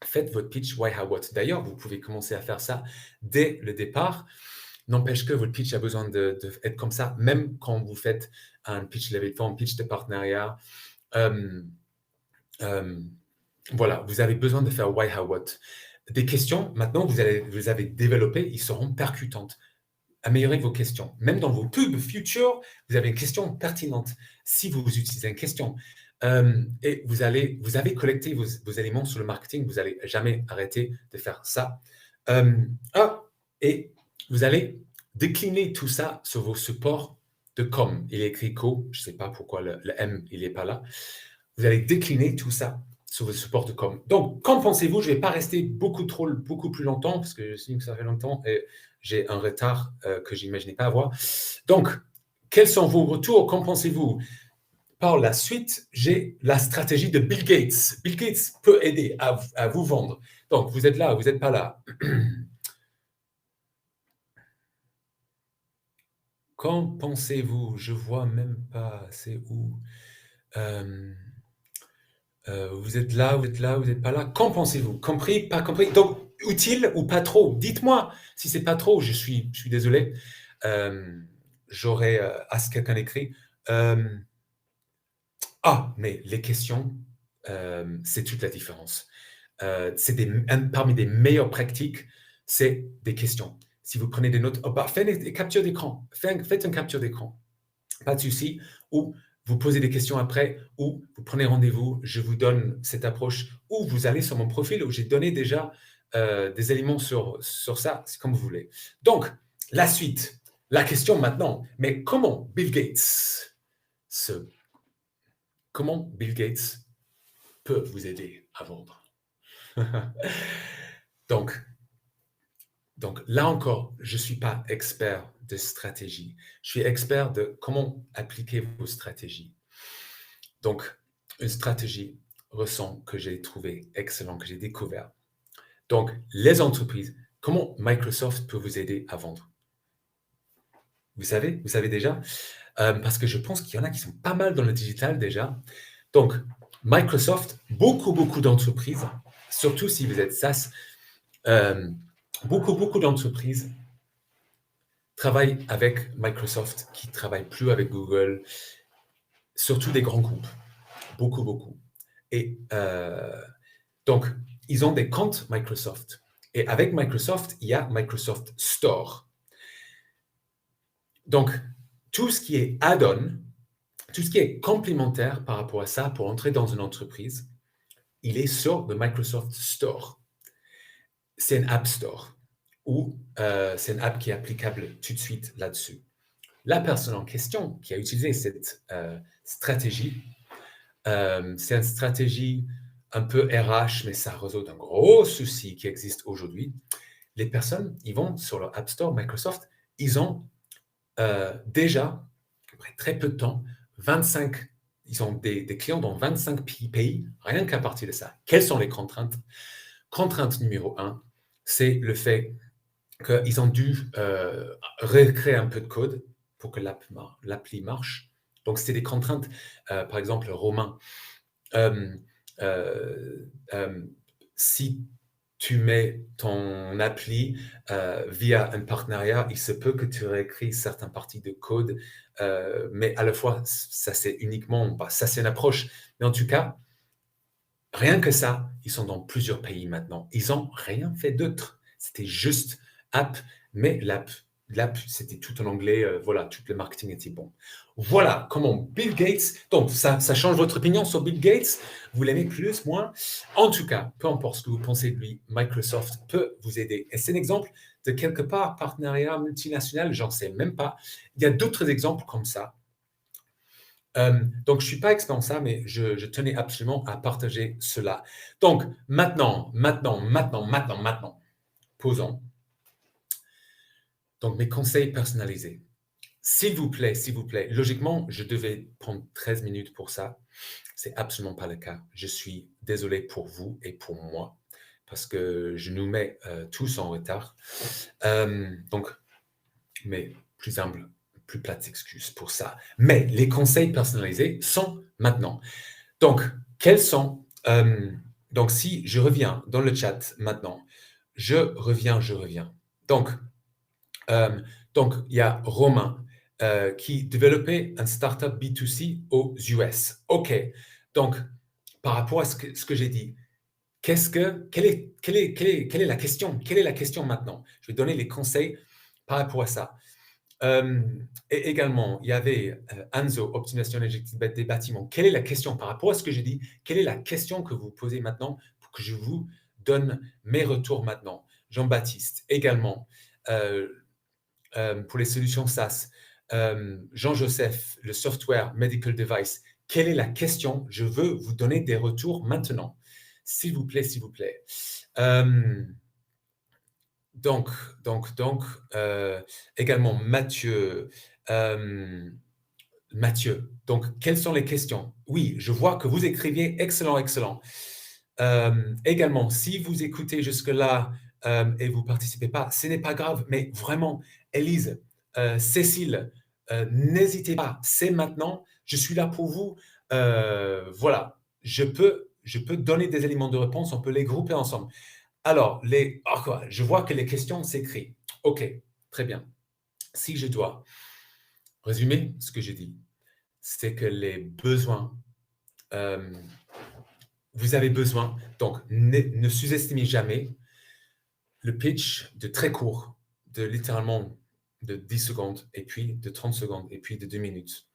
Faites votre pitch why, how, what. D'ailleurs, vous pouvez commencer à faire ça dès le départ. N'empêche que votre pitch a besoin d'être comme ça, même quand vous faites un pitch levée de fonds, un pitch de partenariat. Voilà, vous avez besoin de faire why, how, what. Des questions, maintenant, vous avez développé, ils seront percutantes. Améliorez vos questions. Même dans vos pubs futures, vous avez une question pertinente. Si vous utilisez une question, et vous avez collecté vos éléments sur le marketing, vous n'allez jamais arrêter de faire ça. Et vous allez décliner tout ça sur vos supports de com. Il est écrit co, je ne sais pas pourquoi le M, il n'est pas là. Vous allez décliner tout ça sur vos supports de com. Donc, qu'en pensez-vous? Je ne vais pas rester beaucoup plus longtemps, parce que je sais que ça fait longtemps et j'ai un retard que je n'imaginais pas avoir. Donc, quels sont vos retours? Qu'en pensez-vous? Par la suite, j'ai la stratégie de Bill Gates. Bill Gates peut aider à vous vendre. Donc, vous êtes là, vous n'êtes pas là. Qu'en pensez-vous? Je ne vois même pas. C'est où? Vous êtes là, vous n'êtes pas là. Qu'en pensez-vous? Compris, pas compris? Donc, utile ou pas trop? Dites-moi. Si c'est pas trop, je suis désolé. J'aurais à ce que quelqu'un écrit. Mais les questions, c'est toute la différence. C'est parmi des meilleures pratiques, c'est des questions. Si vous prenez des notes, faites une capture d'écran. Faites une capture d'écran. Pas de souci. Ou vous posez des questions après, ou vous prenez rendez-vous, je vous donne cette approche, ou vous allez sur mon profil où j'ai donné déjà des éléments sur ça, c'est comme vous voulez. Donc, la suite, la question maintenant, mais comment Bill Gates peut vous aider à vendre? Donc là encore, je ne suis pas expert de stratégie. Je suis expert de comment appliquer vos stratégies. Donc, une stratégie récente que j'ai trouvée excellente, que j'ai découvert. Donc, les entreprises, comment Microsoft peut vous aider à vendre? Vous savez déjà? Parce que je pense qu'il y en a qui sont pas mal dans le digital déjà. Donc, Microsoft, beaucoup d'entreprises, surtout si vous êtes SaaS, beaucoup d'entreprises travaillent avec Microsoft, qui ne travaillent plus avec Google, surtout des grands groupes, beaucoup. Et donc, ils ont des comptes Microsoft. Et avec Microsoft, il y a Microsoft Store. Donc, tout ce qui est add-on, tout ce qui est complémentaire par rapport à ça pour entrer dans une entreprise, il est sur le Microsoft Store. C'est une App Store ou c'est une app qui est applicable tout de suite là-dessus. La personne en question qui a utilisé cette stratégie, c'est une stratégie un peu RH, mais ça résout un gros souci qui existe aujourd'hui. Les personnes, ils vont sur leur App Store Microsoft, ils ont déjà, après très peu de temps, ils ont des clients dans 25 pays, rien qu'à partir de ça. Quelles sont les contraintes? Contrainte numéro 1, c'est le fait qu'ils ont dû recréer un peu de code pour que l'appli marche. Donc, c'est des contraintes, par exemple, Romain, si tu mets ton appli via un partenariat, il se peut que tu réécris certaines parties de code, mais à la fois, ça c'est uniquement, ça c'est une approche, mais en tout cas, rien que ça, ils sont dans plusieurs pays maintenant. Ils n'ont rien fait d'autre. C'était juste app, mais l'app, c'était tout en anglais. Voilà, tout le marketing était bon. Voilà comment Bill Gates. Donc, ça change votre opinion sur Bill Gates. Vous l'aimez plus, moins. En tout cas, peu importe ce que vous pensez de lui, Microsoft peut vous aider. Et c'est un exemple de quelque part partenariat multinational, j'en sais même pas. Il y a d'autres exemples comme ça. Donc, je ne suis pas expert en ça, mais je tenais absolument à partager cela. Donc, maintenant, posons. Donc, mes conseils personnalisés. S'il vous plaît, logiquement, je devais prendre 13 minutes pour ça. C'est absolument pas le cas. Je suis désolé pour vous et pour moi, parce que je nous mets tous en retard. Donc, mais plus humble, plus plate excuse pour ça. Mais les conseils personnalisés sont maintenant. Donc, quels sont... donc, si je reviens dans le chat maintenant, je reviens. Donc, euh, donc il y a Romain qui développait un startup B2C aux US. OK. Donc, par rapport à ce que j'ai dit, quelle est la question? Quelle est la question maintenant? Je vais donner les conseils par rapport à ça. Et également, il y avait Anzo, optimisation énergétique des bâtiments. Quelle est la question par rapport à ce que j'ai dit? Quelle est la question que vous posez maintenant pour que je vous donne mes retours maintenant? Jean-Baptiste, également, pour les solutions SaaS. Jean-Joseph, le software medical device. Quelle est la question? Je veux vous donner des retours maintenant. S'il vous plaît, s'il vous plaît. Donc, également Mathieu. Mathieu, donc, quelles sont les questions? Oui, je vois que vous écriviez excellent, excellent. Également, si vous écoutez jusque-là et vous ne participez pas, ce n'est pas grave, mais vraiment, Élise, Cécile, n'hésitez pas, c'est maintenant, je suis là pour vous. Voilà, je peux donner des éléments de réponse, on peut les grouper ensemble. Alors, je vois que les questions s'écrivent. OK, très bien. Si je dois résumer ce que j'ai dit, c'est que les besoins, vous avez besoin, donc ne sous-estimez jamais le pitch de très court, de littéralement de 10 secondes, et puis de 30 secondes, et puis de 2 minutes.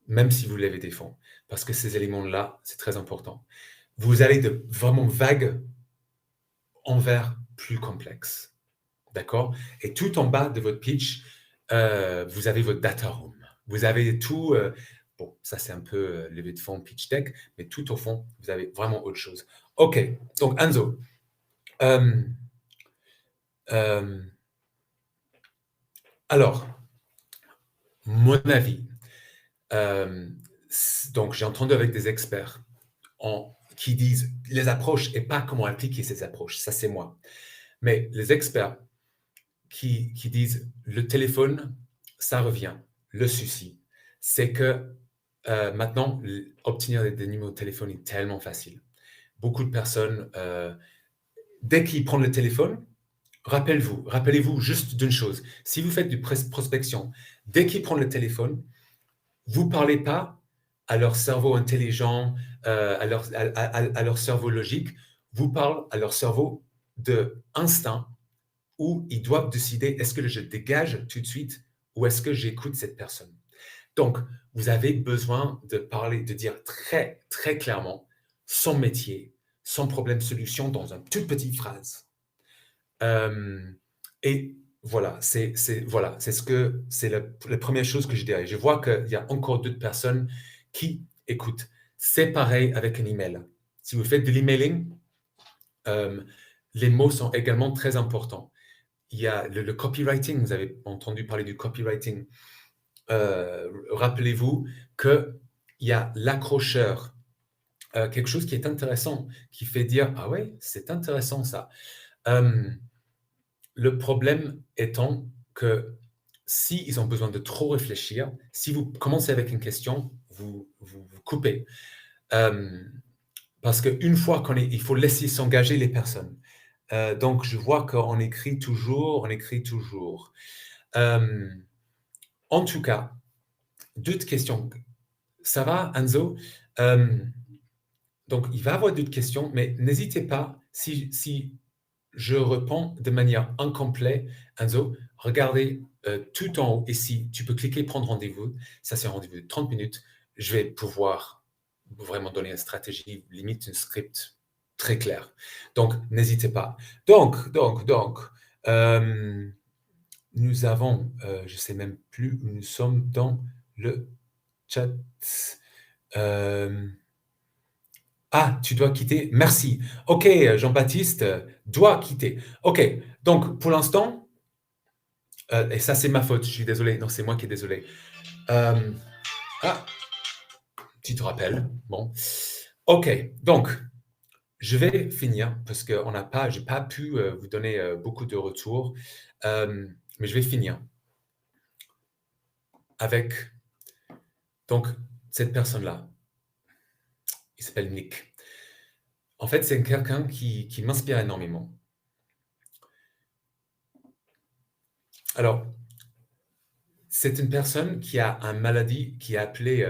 Même si vous levez des fonds, parce que ces éléments-là, c'est très important. Vous allez de vraiment vague envers plus complexe. D'accord? Et tout en bas de votre pitch, vous avez votre data room. Vous avez tout. Bon, ça, c'est un peu levé de fond, pitch deck, mais tout au fond, vous avez vraiment autre chose. OK. Donc, Anzo. Alors, mon avis. Donc, j'ai entendu avec des experts qui disent les approches et pas comment appliquer ces approches. Ça, c'est moi. Mais les experts qui disent le téléphone, ça revient. Le souci, c'est que maintenant, obtenir des numéros de téléphone est tellement facile. Beaucoup de personnes, dès qu'ils prennent le téléphone, rappelez-vous juste d'une chose. Si vous faites du prospection, dès qu'ils prennent le téléphone, vous ne parlez pas à leur cerveau intelligent, à leur cerveau logique, vous parlez à leur cerveau d'instinct, où ils doivent décider est-ce que je dégage tout de suite ou est-ce que j'écoute cette personne. Donc, vous avez besoin de parler, de dire très, très clairement son métier, son problème-solution dans une toute petite phrase. Et voilà, c'est la première chose que je dirais. Je vois qu'il y a encore d'autres personnes qui écoutent. C'est pareil avec un email. Si vous faites de l'emailing, les mots sont également très importants. Il y a le copywriting, vous avez entendu parler du copywriting. Rappelez-vous qu'il y a l'accrocheur, quelque chose qui est intéressant, qui fait dire « Ah ouais, c'est intéressant ça ». Le problème étant que s'ils ont besoin de trop réfléchir, si vous commencez avec une question, vous coupez. Parce qu'une fois il faut laisser s'engager les personnes. Donc, je vois qu'on écrit toujours. En tout cas, d'autres questions. Ça va, Anzo? Donc, il va y avoir d'autres questions, mais n'hésitez pas, si je réponds de manière incomplète, Anzo, regardez tout en haut ici, tu peux cliquer prendre rendez-vous. Ça, c'est un rendez-vous de 30 minutes. Je vais pouvoir vraiment donner une stratégie, limite un script très clair. Donc, n'hésitez pas. Donc, nous avons, je ne sais même plus où nous sommes dans le chat. Ah, tu dois quitter. Merci. OK, Jean-Baptiste doit quitter. OK, donc pour l'instant, et ça c'est ma faute, je suis désolé. Non, c'est moi qui est désolé. Tu te rappelles. Bon. OK, donc je vais finir parce que j'ai pas pu vous donner beaucoup de retours, mais je vais finir avec donc cette personne-là. Il s'appelle Nick. En fait, c'est quelqu'un qui m'inspire énormément. Alors, c'est une personne qui a une maladie qui est appelée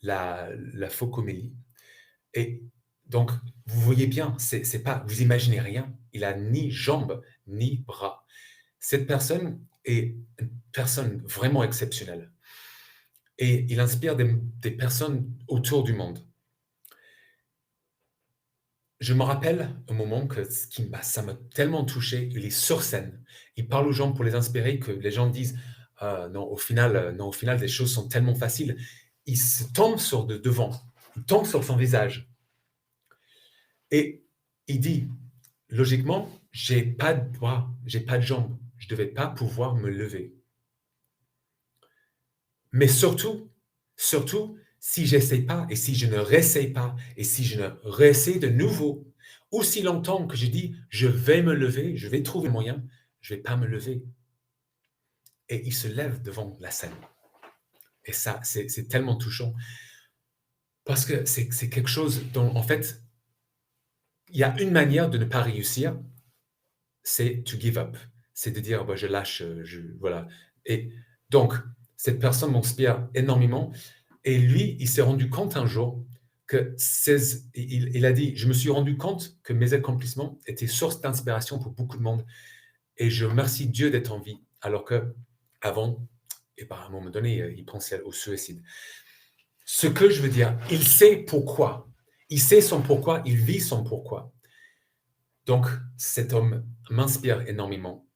la phocomélie. Et donc, vous voyez bien, c'est pas, vous imaginez rien. Il a ni jambes ni bras. Cette personne est une personne vraiment exceptionnelle. Et il inspire des personnes autour du monde. Je me rappelle un moment que ça m'a tellement touché. Il est sur scène. Il parle aux gens pour les inspirer que les gens disent non, non, au final, les choses sont tellement faciles. Il se tombe sur devant. Il tombe sur son visage. Et il dit logiquement, j'ai pas de bras, j'ai pas de jambes. Je ne devais pas pouvoir me lever. Mais surtout, si j'essaie pas et si je ne réessaye pas et si je ne réessaye de nouveau, aussi longtemps que je dis je vais me lever, je vais trouver le moyen, je vais pas me lever. Et il se lève devant la scène. Et ça, c'est tellement touchant parce que c'est quelque chose dont, en fait, il y a une manière de ne pas réussir, c'est to give up. C'est de dire bah, je lâche, voilà. Et donc, cette personne m'inspire énormément. Et lui, il s'est rendu compte un jour que il a dit, je me suis rendu compte que mes accomplissements étaient source d'inspiration pour beaucoup de monde. Et je remercie Dieu d'être en vie. Alors que avant, et à un moment donné, il pensait au suicide. Ce que je veux dire, il sait pourquoi. Il sait son pourquoi, il vit son pourquoi. Donc, cet homme m'inspire énormément.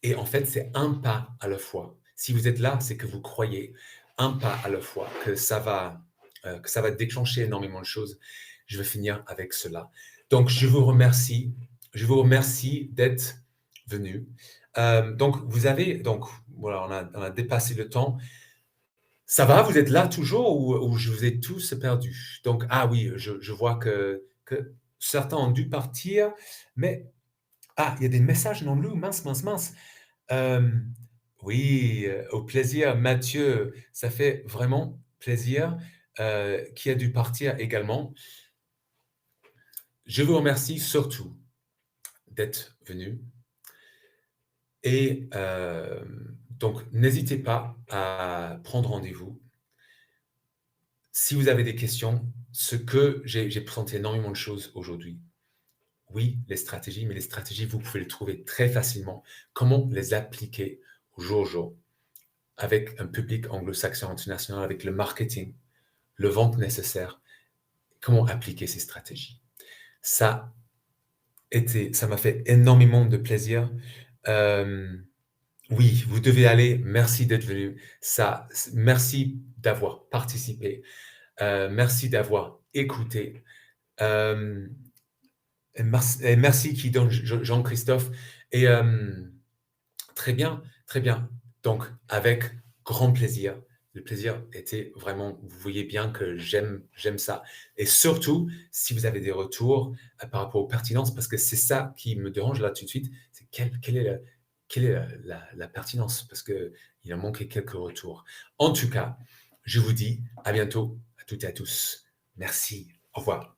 Et en fait, c'est un pas à la fois. Si vous êtes là, c'est que vous croyez un pas à la fois, que ça va déclencher énormément de choses. Je vais finir avec cela. Donc, je vous remercie. Je vous remercie d'être venu. Donc, voilà, on a dépassé le temps. Ça va, vous êtes là toujours ou je vous ai tous perdus? Donc, ah oui, je vois que certains ont dû partir, mais il y a des messages non lus, mince, mince, mince. Euh, oui, au plaisir, Mathieu, ça fait vraiment plaisir qui a dû partir également. Je vous remercie surtout d'être venu et donc n'hésitez pas à prendre rendez-vous. Si vous avez des questions, j'ai présenté énormément de choses aujourd'hui. Oui, les stratégies, mais les stratégies, vous pouvez les trouver très facilement. Comment les appliquer au jour le jour avec un public anglo-saxon international, avec le marketing, le vente nécessaire, comment appliquer ces stratégies. Ça m'a fait énormément de plaisir. Oui, vous devez aller. Merci d'être venu. Merci d'avoir participé. Merci d'avoir écouté. Merci qui donne Jean-Christophe. Et très bien, très bien. Donc, avec grand plaisir. Le plaisir était vraiment, vous voyez bien que j'aime ça. Et surtout, si vous avez des retours par rapport aux pertinences, parce que c'est ça qui me dérange là tout de suite, c'est quelle est la pertinence, parce qu'il a manqué quelques retours. En tout cas, je vous dis à bientôt, à toutes et à tous. Merci. Au revoir.